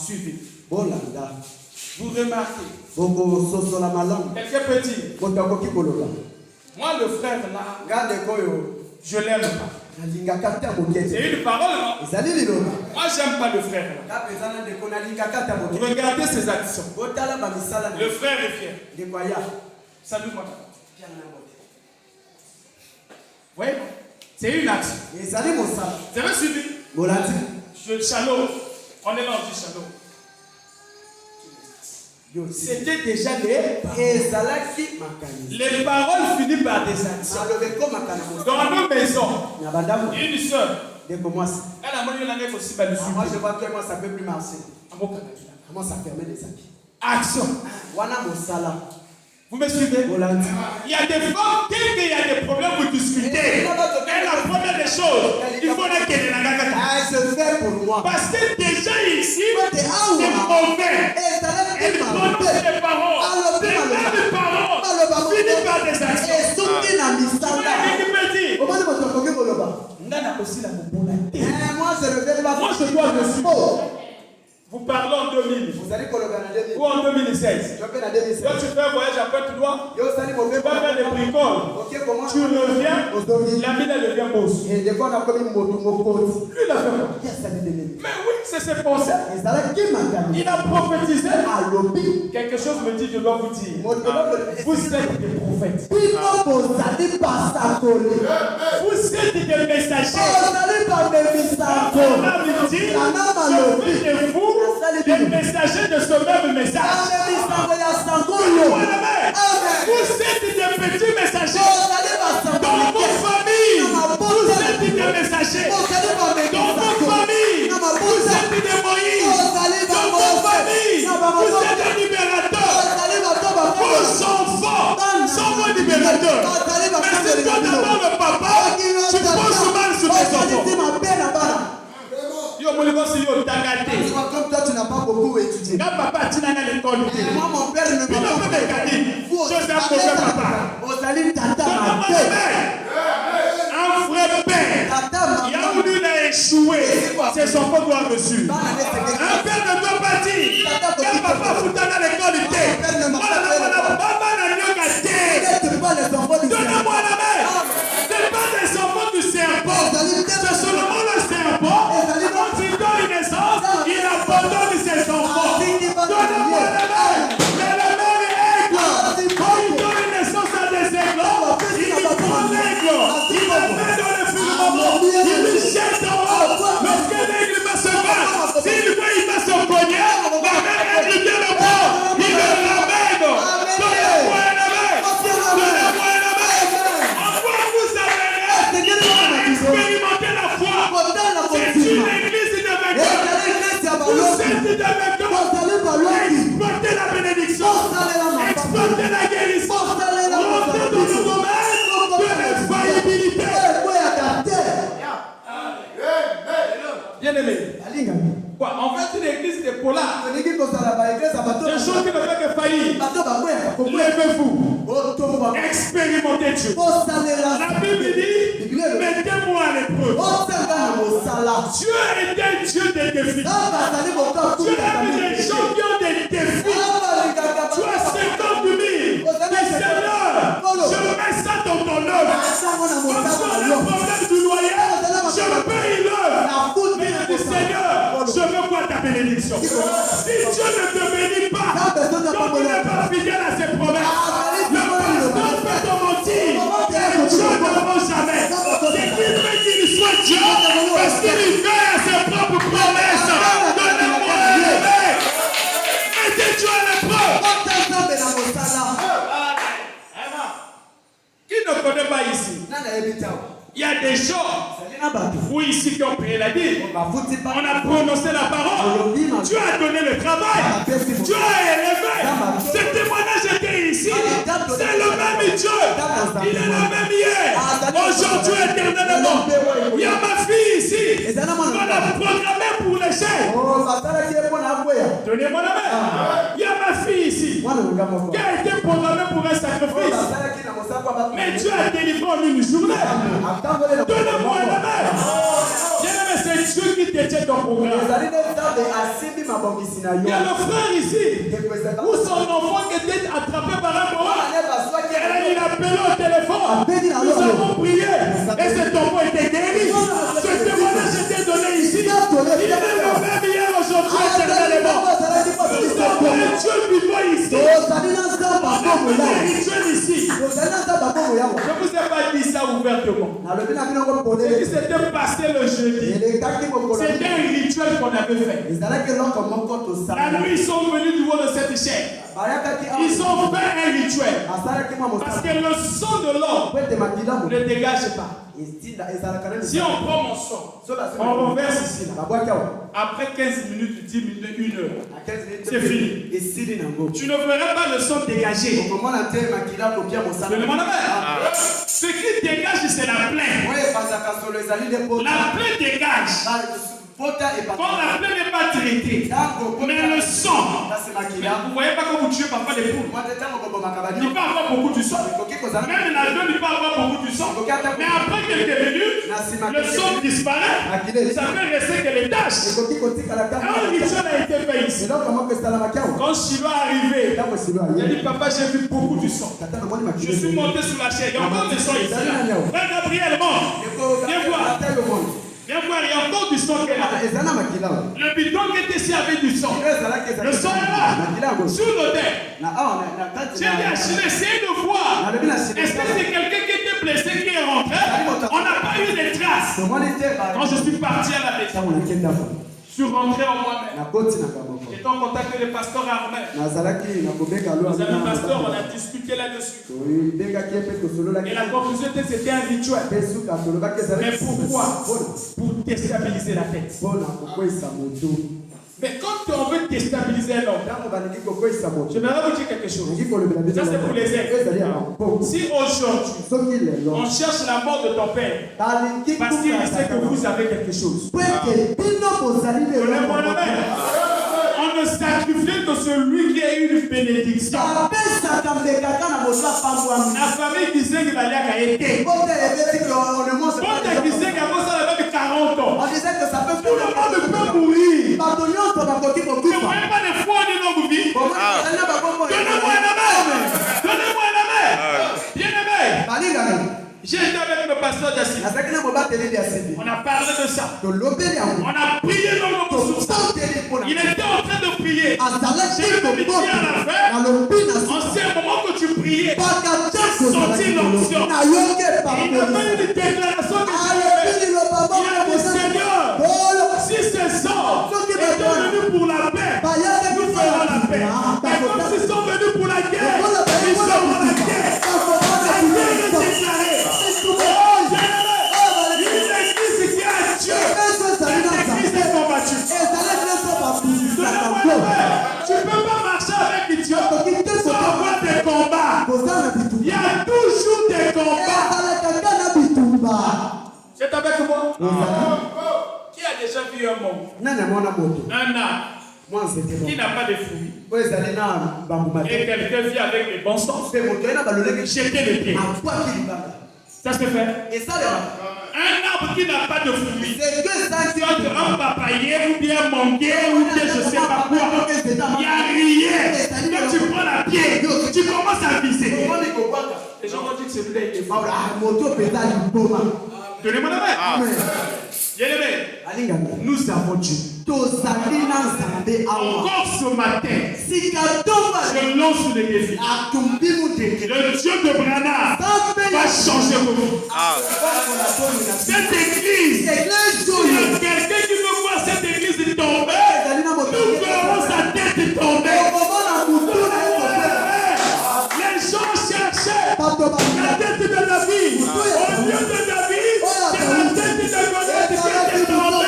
Suivez. Vous remarquez. Quelqu'un peut dire. Moi, le frère là, je l'aime pas. C'est une parole, non? Moi, j'aime pas le frère là. Regardez ses actions. Le frère est fier. Salut-moi. Oui, c'est une action. Vous avez suivi? Shalom. On est là, on dit shalom. C'était déjà les paroles finissent par des actions. Dans nos maisons, une soeur, elle a montré aussi par le suivre. Moi, je vois que moi, ça ne peut plus marcher. Comment ça ferme les acquis? Action. Vous me suivez? Il y a des femmes, dès qu'il y a des problèmes pour discuter, et la première des choses, il faut qu'elle ait la gagata. C'est fait pour moi. Parce que déjà ici, c'est mauvais. Elle prononce des paroles. Les mêmes paroles finissent par des actions. Tu vois ce qu'il peut dire? Moi, je dois me suivre. Vous parlez en 2000. Vous allez ou en 2016. Quand tu fais un voyage après tout droit, tu vas faire des bricoles. Tu reviens, la mine elle devient bosse. Lui il a fait. Mais oui, c'est ses pensées. Il a prophétisé. Quelque chose me dit, je dois vous dire. Vous êtes des prophètes. Vous êtes des messagers. Je suis de vous. Les messagers de ce même message. Vous êtes des petits messagers. Dans vos familles, vous êtes des messagers. Dans vos familles, vous êtes des Moïse. Dans vos familles, vous êtes des libérateurs. Vos enfants sont vos l'éducateur. Mais c'est toi d'abord le papa, tu penses mal sur tes enfants. Yo, mon livre, c'est yo, t'as gâté. Comme toi, tu n'as pas beaucoup étudié. Quand papa, tu n'as pas l'école. Moi, mon père ne m'a pas Je suis un mauvais papa. Au salut, tata, ma un vrai père. Il y a où il a échoué. Ses enfants doivent reçu. Un père ne doit pas dire. Quand papa fout dans l'école, il était. Maman n'a rien gâté. Donne-moi la main. Ce n'est pas des enfants du serpent. C'est seulement le serpent. Quand il donne une naissance, il abandonne ses enfants. Donne-moi la main. Mais la mère est aigle. Quand il donne une naissance à des aigles, il prend l'aigle. Il le met dans le firmament. Il le jette en haut. Lorsque l'aigle va se battre, s'il voit il va se cogner, la mère aigle vient le prendre. Il le ramène. Donnez-moi la main. Donnez-moi la main. En quoi vous avez expérimenté la foi? C'est une église de vainqueurs. Vous êtes de vainqueurs. Exploitez la bénédiction. Exploitez la guérison. Rentrez dans le domaine de l'infaillibilité. Bien aimé. Quoi? En fait, une église de polar. Des choses qui ne font que faillir. Levez-vous. Expérimentez Dieu. La Bible dit, mettez-moi à l'épreuve. Dieu est un Dieu des défis. Dieu est des champions des défis. Tu as 50 000. Mais Seigneur, je mets ça dans ton œuvre. Parce le problème du loyer, je paye l'œuvre. Mais je dis, Seigneur, je veux voir ta bénédiction. Si Dieu ne te bénit pas, donc il n'est pas fidèle à ses promesses. Le pasteur peut te mentir, mais Dieu ne ment jamais. C'est qu'il veut qu'il soit Dieu, parce qu'il veille à ses propres promesses. Donnez-moi la main. Mettez Dieu à l'épreuve. Qui ne connaît pas ici? Il y a des gens, vous ici qui ont payé la dîme, on a prononcé la parole, Dieu a donné le travail, Dieu a élevé, ce témoignage était ici, c'est le même Dieu, il est le même hier, aujourd'hui éternellement. Il y a ma fille ici, on a programmé pour l'échec. Donnez-moi la main. Il y a ma fille ici, qui a été programmée pour un sacrifice, mais Dieu a délivré en une journée. Donnez-moi la main. Bien-aimé, c'est Dieu qui détient ton programme. Il y a le frère ici, où son enfant était attrapé par un boa. Il a appelé au téléphone. Nous avons prié. Et cet enfant était guéri. Ce témoignage était donné ici. Il est le même hier, aujourd'hui, éternellement. Nous avons un Dieu vivant ici. On a un rituel ici. Je ne vous ai pas dit ça ouvertement. Ce qui s'était passé le jeudi, c'était un rituel qu'on avait fait. La nuit, ils sont venus du haut de cette chaîne. Ils ont fait un rituel. Parce que le sang de l'homme ne dégage pas. Si on prend mon sang, on renverse ici. Après 15 minutes, 10 minutes, 1 heure, c'est fini. Tu ne verras pas le sang dégager. Ce qui dégage, c'est la plaie. La plaie dégage. Quand la plaie n'est pas traitée, mais le sang, vous ne voyez pas quand vous tuez parfois des poules, il peut avoir beaucoup du sang. Même la gueule, il peut avoir beaucoup du sang. Mais après quelques minutes, le sang disparaît. Ça fait rester que les taches. Un rituel a été fait ici. Quand Shiloh est arrivé, il a dit, papa, j'ai vu beaucoup du sang. Je suis monté sur la chaise. Il y a encore du sang ici. Frère Gabriel, monte. Viens voir. Viens voir, il y a encore du sang qui est là. Le bidon qui était ici avait du sang. Le sang est là. Sur l'autel. J'ai dit à Chine, essayez de voir. Est-ce que c'est quelqu'un qui était blessé qui est rentré? On n'a pas eu de traces. Quand je suis parti à la maison, je suis rentré en moi-même. J'étais en contact avec le pasteur Armel. Nos amis pasteurs, on a discuté là-dessus. Et la conclusion était que c'était un rituel. Mais pourquoi? Pour déstabiliser la tête. Mais quand on veut déstabiliser l'homme, j'aimerais vous dire quelque chose. Ça, c'est pour les aides. Si aujourd'hui, on cherche la mort de ton père, parce qu'il sait que vous avez quelque chose. On ne sacrifie que celui qui a eu une bénédiction. La famille disait qu'il allait à Gaëté. Quand elle disait qu'il avait 40 ans. On disait que ça peut Tout le monde peut mourir. Ne voyez pas les foi de nos vies. Donnez-moi la main. Donnez-moi la main. Bien-aimé. J'ai été avec le pasteur Jassi. On a parlé de ça. On a prié dans notre source. Il était en train de prier. J'ai eu à la fin. En ce moment que tu priais, j'ai senti l'onction. Il y avait une déclaration que j'ai faite. Il a dit, Seigneur, si ces hommes étaient venus pour la paix, nous ferons la paix. Mais comme s'ils sont venus pour la guerre, ils seront la guerre. La guerre est déclarée. Une église qui a Dieu, cette église est combattue. Tu ne peux pas marcher avec Dieu sans avoir des combats. Il y a toujours des combats. C'est avec moi. Qui a déjà vu un monde? Un arbre qui n'a pas de fruits. Et quelqu'un vit avec les bons sens. Jeter les pieds. Ça se fait. Un arbre qui n'a pas de fruits. Soit un papayer ou bien un manguier ou bien je ne sais pas quoi. Il n'y a rien. Quand tu prends la pierre, tu commences à viser. Les gens vont dire que celui-là il est fort. Donnez-moi la main. Bien-aimé, nous avons Dieu. Encore ce matin, je lance le défi. Le Dieu de Branham va changer vos vies. Cette église, s'il y a quelqu'un qui veut voir cette église tomber, nous verrons sa tête tomber. Les gens cherchaient la tête de David. Au lieu de David, c'est la tête de Goliath qui était tombée.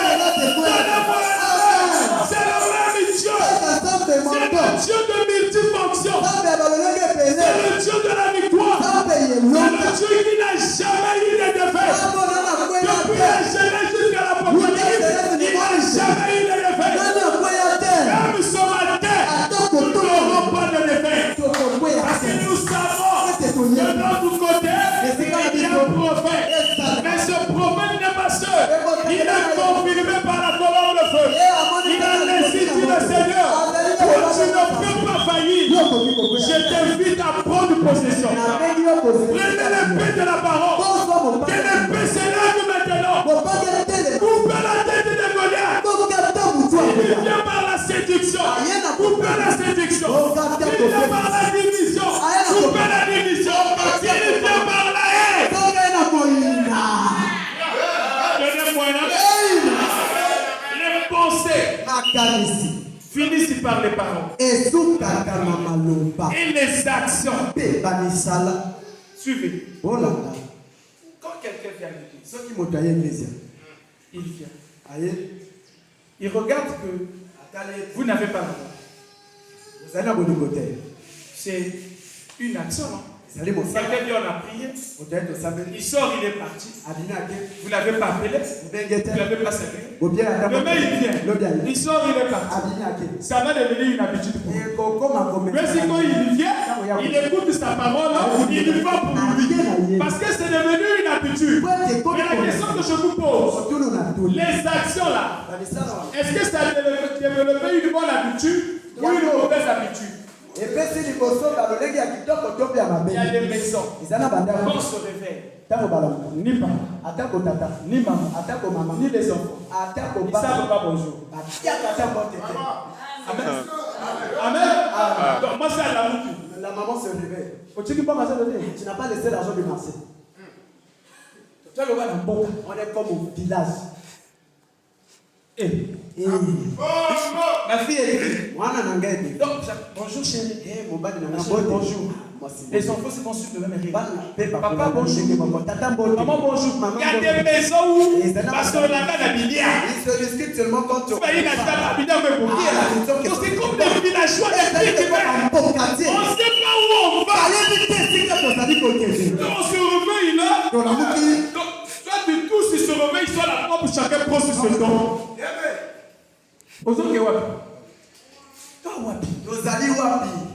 C'est le même Dieu. C'est le Dieu de multifonction. C'est le Dieu de la victoire. C'est le Dieu qui n'a jamais eu de défaite. Depuis la Genèse jusqu'à l'Apocalypse, il n'a jamais eu de défaite. Même ce matin, nous n'aurons pas de défaite. Parce que nous savons que de notre côté, il y a un prophète. Mais ce prophète n'est pas seul. Il est confirmé par la colonne de feu. Il a laissé dire le Seigneur, toi tu ne peux pas faillir. Je t'invite à prendre possession. Prenez l'épée de la parole. Que l'épée s'élève maintenant. Coupez la tête de Goliath. Il vient par la séduction. Coupez la séduction. Il vient par la division. Coupez la division. Il vient par la haine. Donnez-moi la main. Les pensées finissent par les paroles. Et les actions. Suivez. Quand quelqu'un vient à l'église, il vient. Il regarde que vous n'avez pas le droit. C'est une action. Quelqu'un dit on a prié. Il sort, il est parti. Vous ne l'avez pas appelé. Vous ne l'avez pas salué. Demain il vient. Il sort, il est parti. Ça va devenir une habitude pour lui. Mais si quand il vient, il écoute sa parole, il ne va pour lui. Parce que c'est devenu une habitude. Mais la question que je vous pose, les actions là, est-ce que ça a développé une bonne habitude ou une mauvaise habitude? Il y a des maisons. Quand on se réveille, ni papa, ni maman, ni les enfants, ils ne savent pas bonjour. Amen. Amen. Donc moi c'est à la route. La maman se réveille. Tu n'as pas laissé l'argent du marché. On est comme au village. Et Ma fille elle dit, bonjour chérie. Bonjour. Les enfants se font suivre le même rythme. Papa bonjour. Maman bonjour. Il y a des maisons où, parce qu'on a pas d'habillard. Ils se discutent seulement quand tu C'est comme des villageois, des filles qui viennent. On ne sait pas où on va. On se réveille là. Soit de tous, ils se réveillent, soit la propre, chacun prend sur ce don.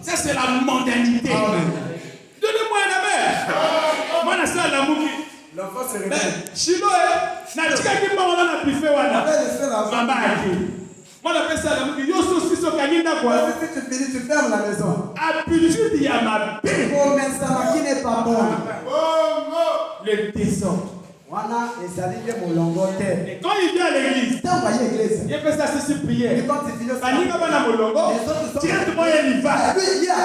Ça, c'est la modernité. Donnez-moi un amen. Moi, je suis à la mouki. L'enfant se réveille. Chilo, na tika ki mama na pife wana. Mama aki. Moi, on appelle ça la mouki. Yo, so si so kanina quoi. Si tu finis, tu fermes la maison. Habitude, il y a ma paix. Oh, mais ça qui n'est pas bon. Le désordre. Wana ezalile molongo te. Et quand il vient à l'église, il fait ça, c'est prière. Et quand il finit Ça n'y va pas dans molongo. Directement, il y va.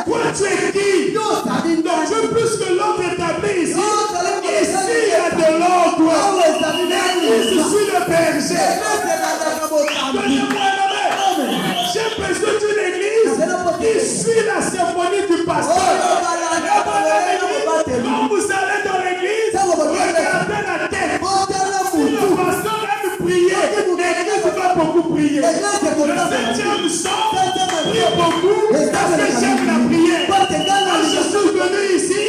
Toi, tu es qui? Donc, tu es plus que l'autre établi ici. Ici, il y a de l'ordre. L'église, je suis le berger. Donnez-moi un amen. J'ai besoin d'une église qui suit la symphonie du pasteur. Quand vous allez dans l'église, regardez la tête. Si le pasteur aime prier, l'église va beaucoup prier. Le 7e chant prie beaucoup parce que j'aime la prière. Quand je suis venu ici,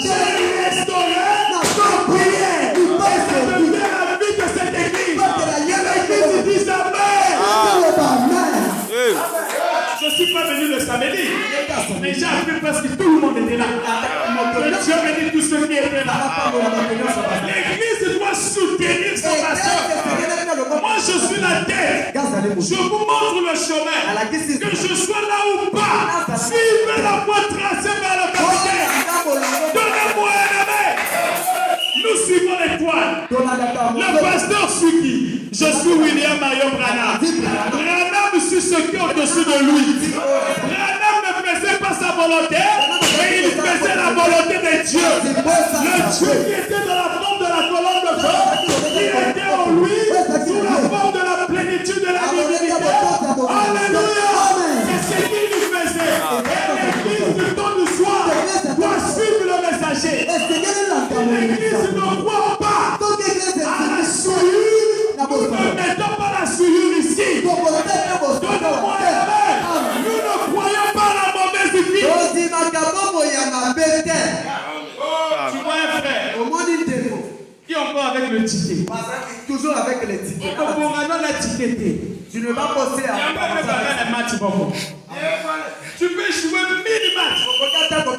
j'ai restauré sans prière. Et ça devient la vie de cette église. L'église dit amen. Je ne suis pas venu le samedi, mais j'ai appris parce que tout le monde était là. Dieu bénit tous ceux qui étaient là. L'église doit soutenir son pasteur. Moi, je suis la tête. Je vous montre le chemin. Que je sois là ou pas, suivez la voie tracée par le capitaine. Donnez-moi un amen. Nous suivons l'étoile. Le pasteur suit qui? Je suis William Mario Branham. Branham suit ce qui est au-dessus de lui. Branham ne faisait pas sa volonté, mais il faisait la volonté de Dieu. Le Dieu qui était dans la forme de la colonne de feu, qui était en lui, sous la forme de la plénitude de la divinité. Alléluia! C'est ce qu'il lui faisait. Et l'église du temps du soir doit suivre le messager. L'église ne croit pas à la souillure. Nous ne mettons pas la souillure ici. Donnez-moi un amen. Nous ne croyons pas à la mauvaise vie. Tu vois un frère qui est encore avec le ticket. Toujours avec les tickets. Tu ne vas bosser à tu peux jouer 1000 matchs. On peut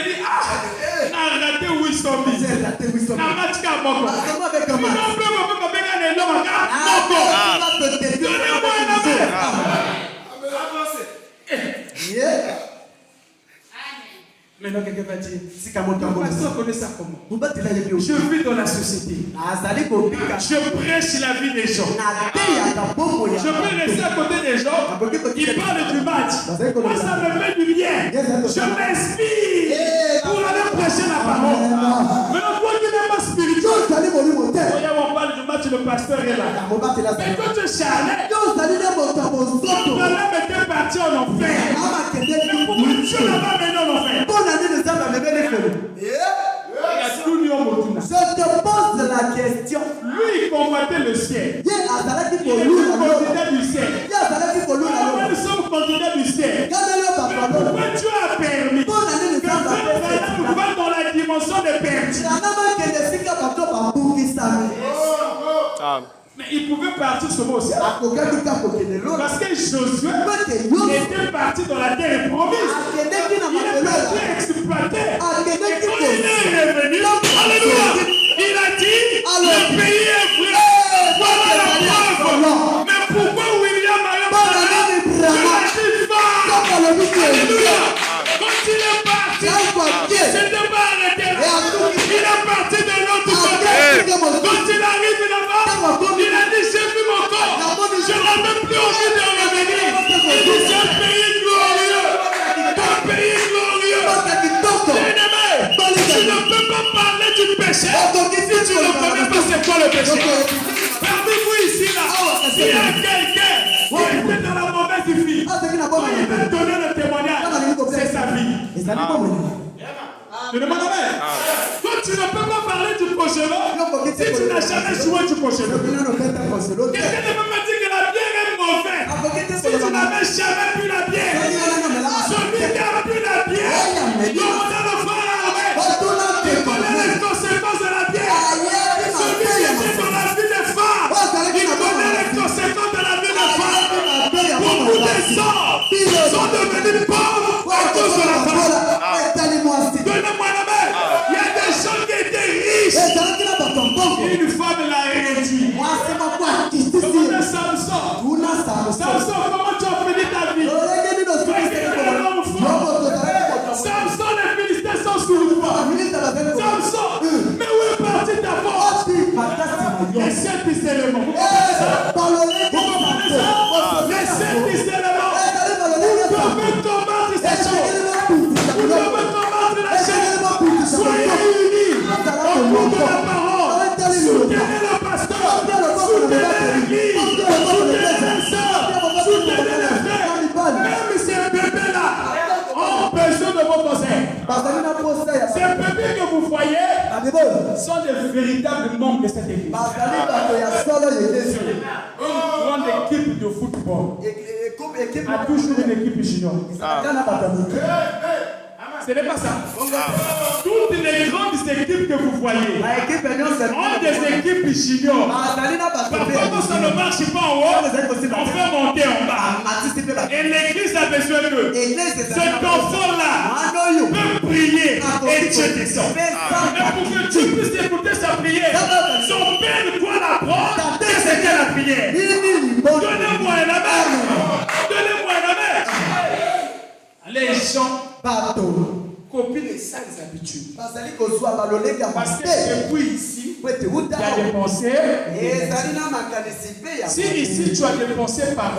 dire, ah, raté Wisdom. Na match ka moko. Donnez-moi un amen. Maintenant, quelqu'un va dire, le pasteur connaît ça comment? Je vis dans la société. Je prêche la vie des gens. Je peux rester à côté des gens qui parlent du match. Moi, ça me fait du bien. Je m'inspire pour aller prêcher la parole. Maintenant, toi qui n'es pas spirituel, regarde, on parle du match, le pasteur est là. Mais quand tu es charnel, quand l'homme était parti en enfer, mais pourquoi Dieu l'a pas mené en enfer? Je te pose la question. Lui, il convoitait le ciel. Il était candidat du ciel. Nous sommes candidats du ciel. Pourquoi Dieu a permis que nous va dans la dimension des perdus? Mais il pouvait partir sur moi aussi. Parce que Josué était parti dans la terre promise. Il est parti exploiter. Et quand il est revenu, alléluia, il a dit, le pays est vrai. Voilà la preuve. Mais pourquoi William Mario Branham alléluia. Quand il est parti, c'était pas arrêté là. Il est parti de l'autre côté. Quand il arrive là-bas, il a dit, j'ai vu mon corps. Je n'ai même plus envie de revenir. Il dit, c'est un pays glorieux. Un pays glorieux. Bien-aimé, tu ne peux pas parler du péché si tu ne connais pas c'est quoi le péché. Parmi vous ici là, s'il y a quelqu'un il va donner le témoignage, c'est sa vie. Tu demandes amen. Toi, tu ne peux pas parler du Cochelo si tu n'as jamais joué du Cochelo. Quelqu'un ne peut pas dire que la bière est mauvaise si tu n'avais jamais bu la bière. Celui qui a bu la bière, il connaît le frère armé. Il connaît les conséquences de la bière. Celui qui est dans la vie des femmes, il connaît les conséquences de la vie des femmes. Beaucoup de gens sont devenus pauvres à cause de la femme. Donnez-moi la main. Il y a des gens qui étaient riches. Une femme l'a réduit. Comment Samson? Samson, comment tu as fini ta vie? Samson, les Philistins sont sur toi. Samson, mais où est partie ta force? Les 7 éléments. Vous comprenez ça? Les 7 éléments. Vous devez combattre ces choses. Vous devez combattre la chaîne. Soyez unis autour de la parole. Soutenez le pasteur. Soutenez l'église. Soutenez les sœurs. Soutenez les frères. Même si un bébé là a besoin de vos conseils. Ces bébés que vous voyez sont des véritables membres de cette église. Une grande équipe de football a toujours une équipe junior. Ce n'est pas ça. Toutes les grandes équipes que vous voyez ont des équipes juniors. Parfois, quand ça ne marche pas en haut, on fait monter en bas. Et l'église a besoin d'eux. Cet enfant-là peut prier et Dieu descend. Mais pour que tu puisses écouter sa prière, son père doit l'apprendre. Qu'est-ce qu'est la prière? Donnez-moi un amen. Donnez-moi un amen. Les gens copient les sales habitudes. Parce que depuis ici, il y a des pensées. Si ici tu as des pensées par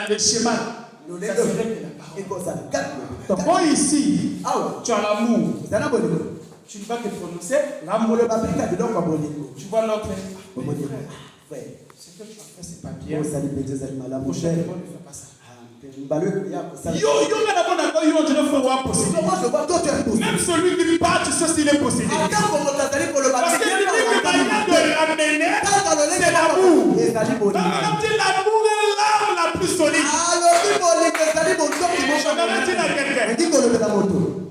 le schéma, donc quand ici tu as l'amour, tu vas te prononcer l'amour. Tu vois l'autre. Ce que tu as fait, c'est pas bien. La prochaine fois, ne fais pas ça. Même celui qui parle, tu sais s'il est possédé. Parce que l'unique manière de ramener, c'est l'amour. Quand tu l'amour est l'arme la plus solide.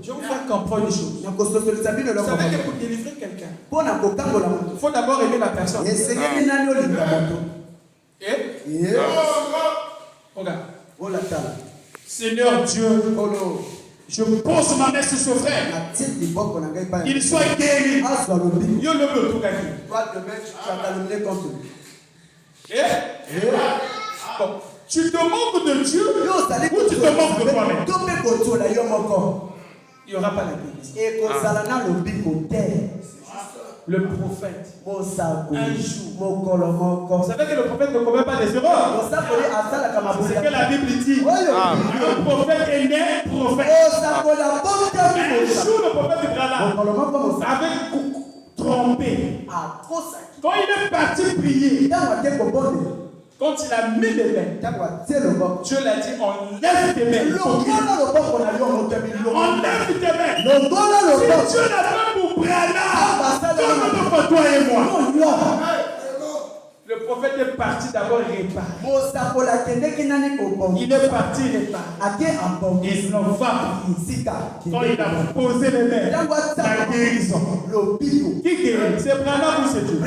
Je vais vous faire comprendre une chose. Vous savez que pour délivrer quelqu'un, il faut d'abord aimer la personne. Regarde. Seigneur Dieu, je pose ma main sur ce frère. Qu'il soit guéri. Yo le veut tout gagner. Tu te manques de Dieu ou tu te manques de toi-même? Il n'y aura pas la guérison. Le prophète, un jour, vous savez que le prophète ne commet pas des erreurs. C'est ce que la Bible dit. Le prophète est né prophète. Un jour, le prophète avait trompé. Quand il est parti prier, quand il a mis les mains, Dieu l'a dit, enlève tes mains. Enlève tes mains. Si Dieu l'a fait pour Branham, comment pour toi et moi? Le prophète est parti d'abord réparer. Il est parti réparer. Et non va prier. Quand il a posé les mains, la guérison. Qui guérit? C'est Branham ou c'est Dieu?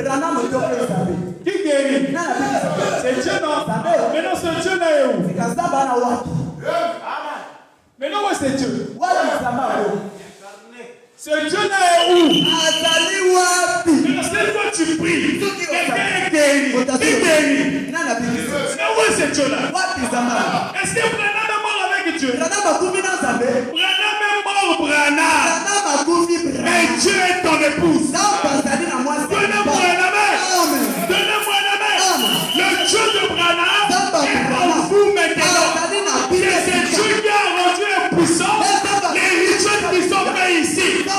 Qui guérit? C'est Dieu, non? Mais non, c'est Dieu là où? Mais non, c'est Dieu. Ce Dieu là est où? Mais c'est toi tu pries. Quelqu'un est guéri. Qui guérit? Mais où est ce Dieu là? Est-ce que Branham est mort avec Dieu? Branham est mort, Branham. Mais Dieu est ton épouse. Donnez-moi un amen. Donnez-moi un amen. Le Dieu de Branham est en vous maintenant. C'est ce Dieu qui a rendu puissant les rituels qui sont faits ici. Moi,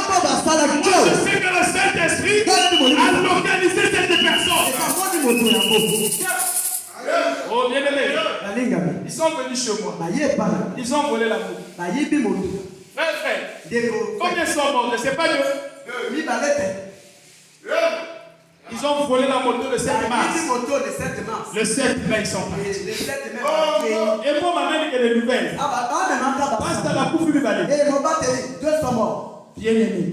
je sais que le Saint-Esprit a localisé cette personne. Oh, bien aimé. Ils sont chez moi. Ils ont volé la moto. Frère, combien sont morts? Je ne sais pas deux. Ils ont volé la moto le 7 mars. Le 7 mai, ils sont partis. Et moi, ma mère, il y a des nouvelles. Parce que la coupe du balai. Bien aimé.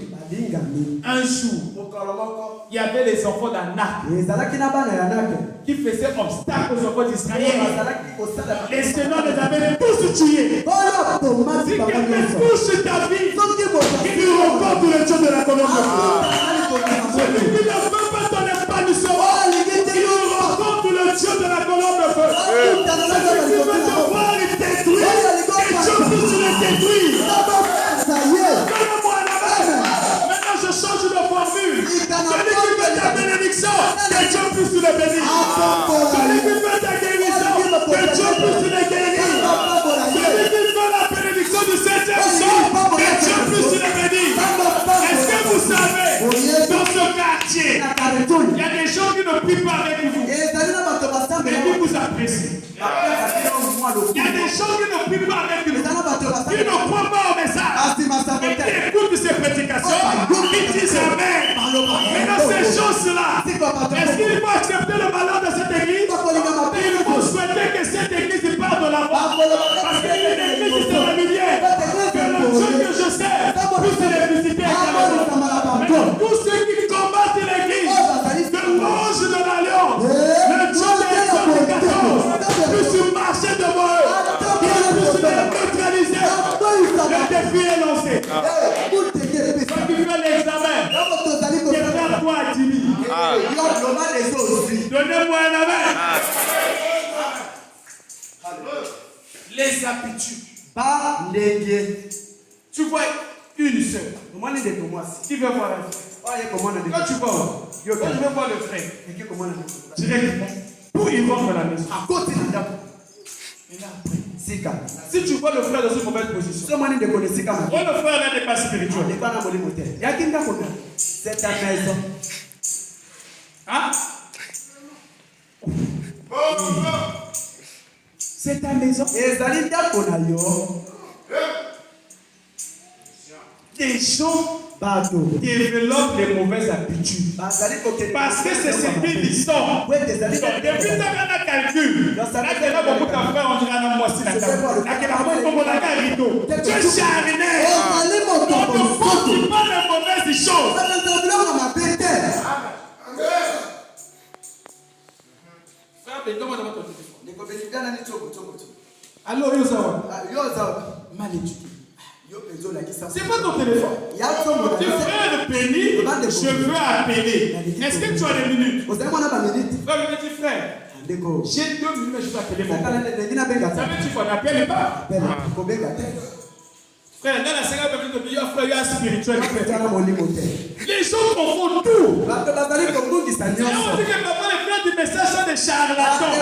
Un jour, il y avait les enfants d'Anak qui faisaient obstacle aux enfants d'Israël. Les Seigneurs les avaient tous tués. Si quelqu'un touche ta vie, il nous rencontre le Dieu de la colonne de feu. Celui qui ne veut pas ton épanouissement, il nous rencontre le Dieu de la colonne de feu. Celui qui veut te voir le détruire, et Dieu puisse le détruire. Donne-moi la main. Maintenant je change de formule. Celui qui veut ta bénédiction, que Dieu puisse le bénir. Celui qui veut ta guérison, que Dieu puisse le guérir. Celui qui veut la bénédiction du 7e jour, que Dieu puisse le bénir. Est-ce que vous savez, dans ce quartier, il y a des gens qui ne prient pas avec vous, mais qui vous apprécient. Il y a des gens qui ne prient pas avec vous, qui ne croient pas au message, mais qui écoutent ces prédications, qui disent Amen. Mais dans ces choses-là, est-ce qu'il faut accepter le malheur de cette église? Il faut souhaiter que cette église parte de la mort. Parce que l'église est familière. Que le Dieu que je sais puisse les visiter également. Mais tous ceux qui combattent l'église, que l'ange de l'Alliance, le Dieu de 14, puisse marcher devant eux, qu'il puisse les neutraliser. Le défi est lancé. Quand tu fais l'examen, tu es toi à Jimmy. Donnez-moi un amen. Les habitudes. Tu vois une seule. Qui veut voir la frère? Quand tu vois, quand tu veux voir le frère, directement, pour y vendre la maison. Et là après, si tu vois le frère dans une mauvaise position, quand le frère n'est pas spirituel, c'est ta maison. Hein? C'est ta maison. Des gens développent les mauvaises habitudes. Parce que c'est ce qu'ils sont. Depuis que tu as un calcul, là, tu as beaucoup de frères, on dirait un moitié. Tu es charné. On ne pense pas les mauvaises choses. Frère, donne-moi ton téléphone. Alors, Yosawa. Mal éduqué. C'est pas ton téléphone. Tu fais le pénis, je veux appeler. Est-ce que tu as des minutes? Frère, le petit frère, j'ai 2 minutes, mais je peux appeler mon père. Ça veut dire qu'il faut n'appeler pas. Frère, dans la 50 minutes de meilleur frère, il y a spirituel. Les gens confondent tout. Et on dit que papa, les frères du message sont des charlatans.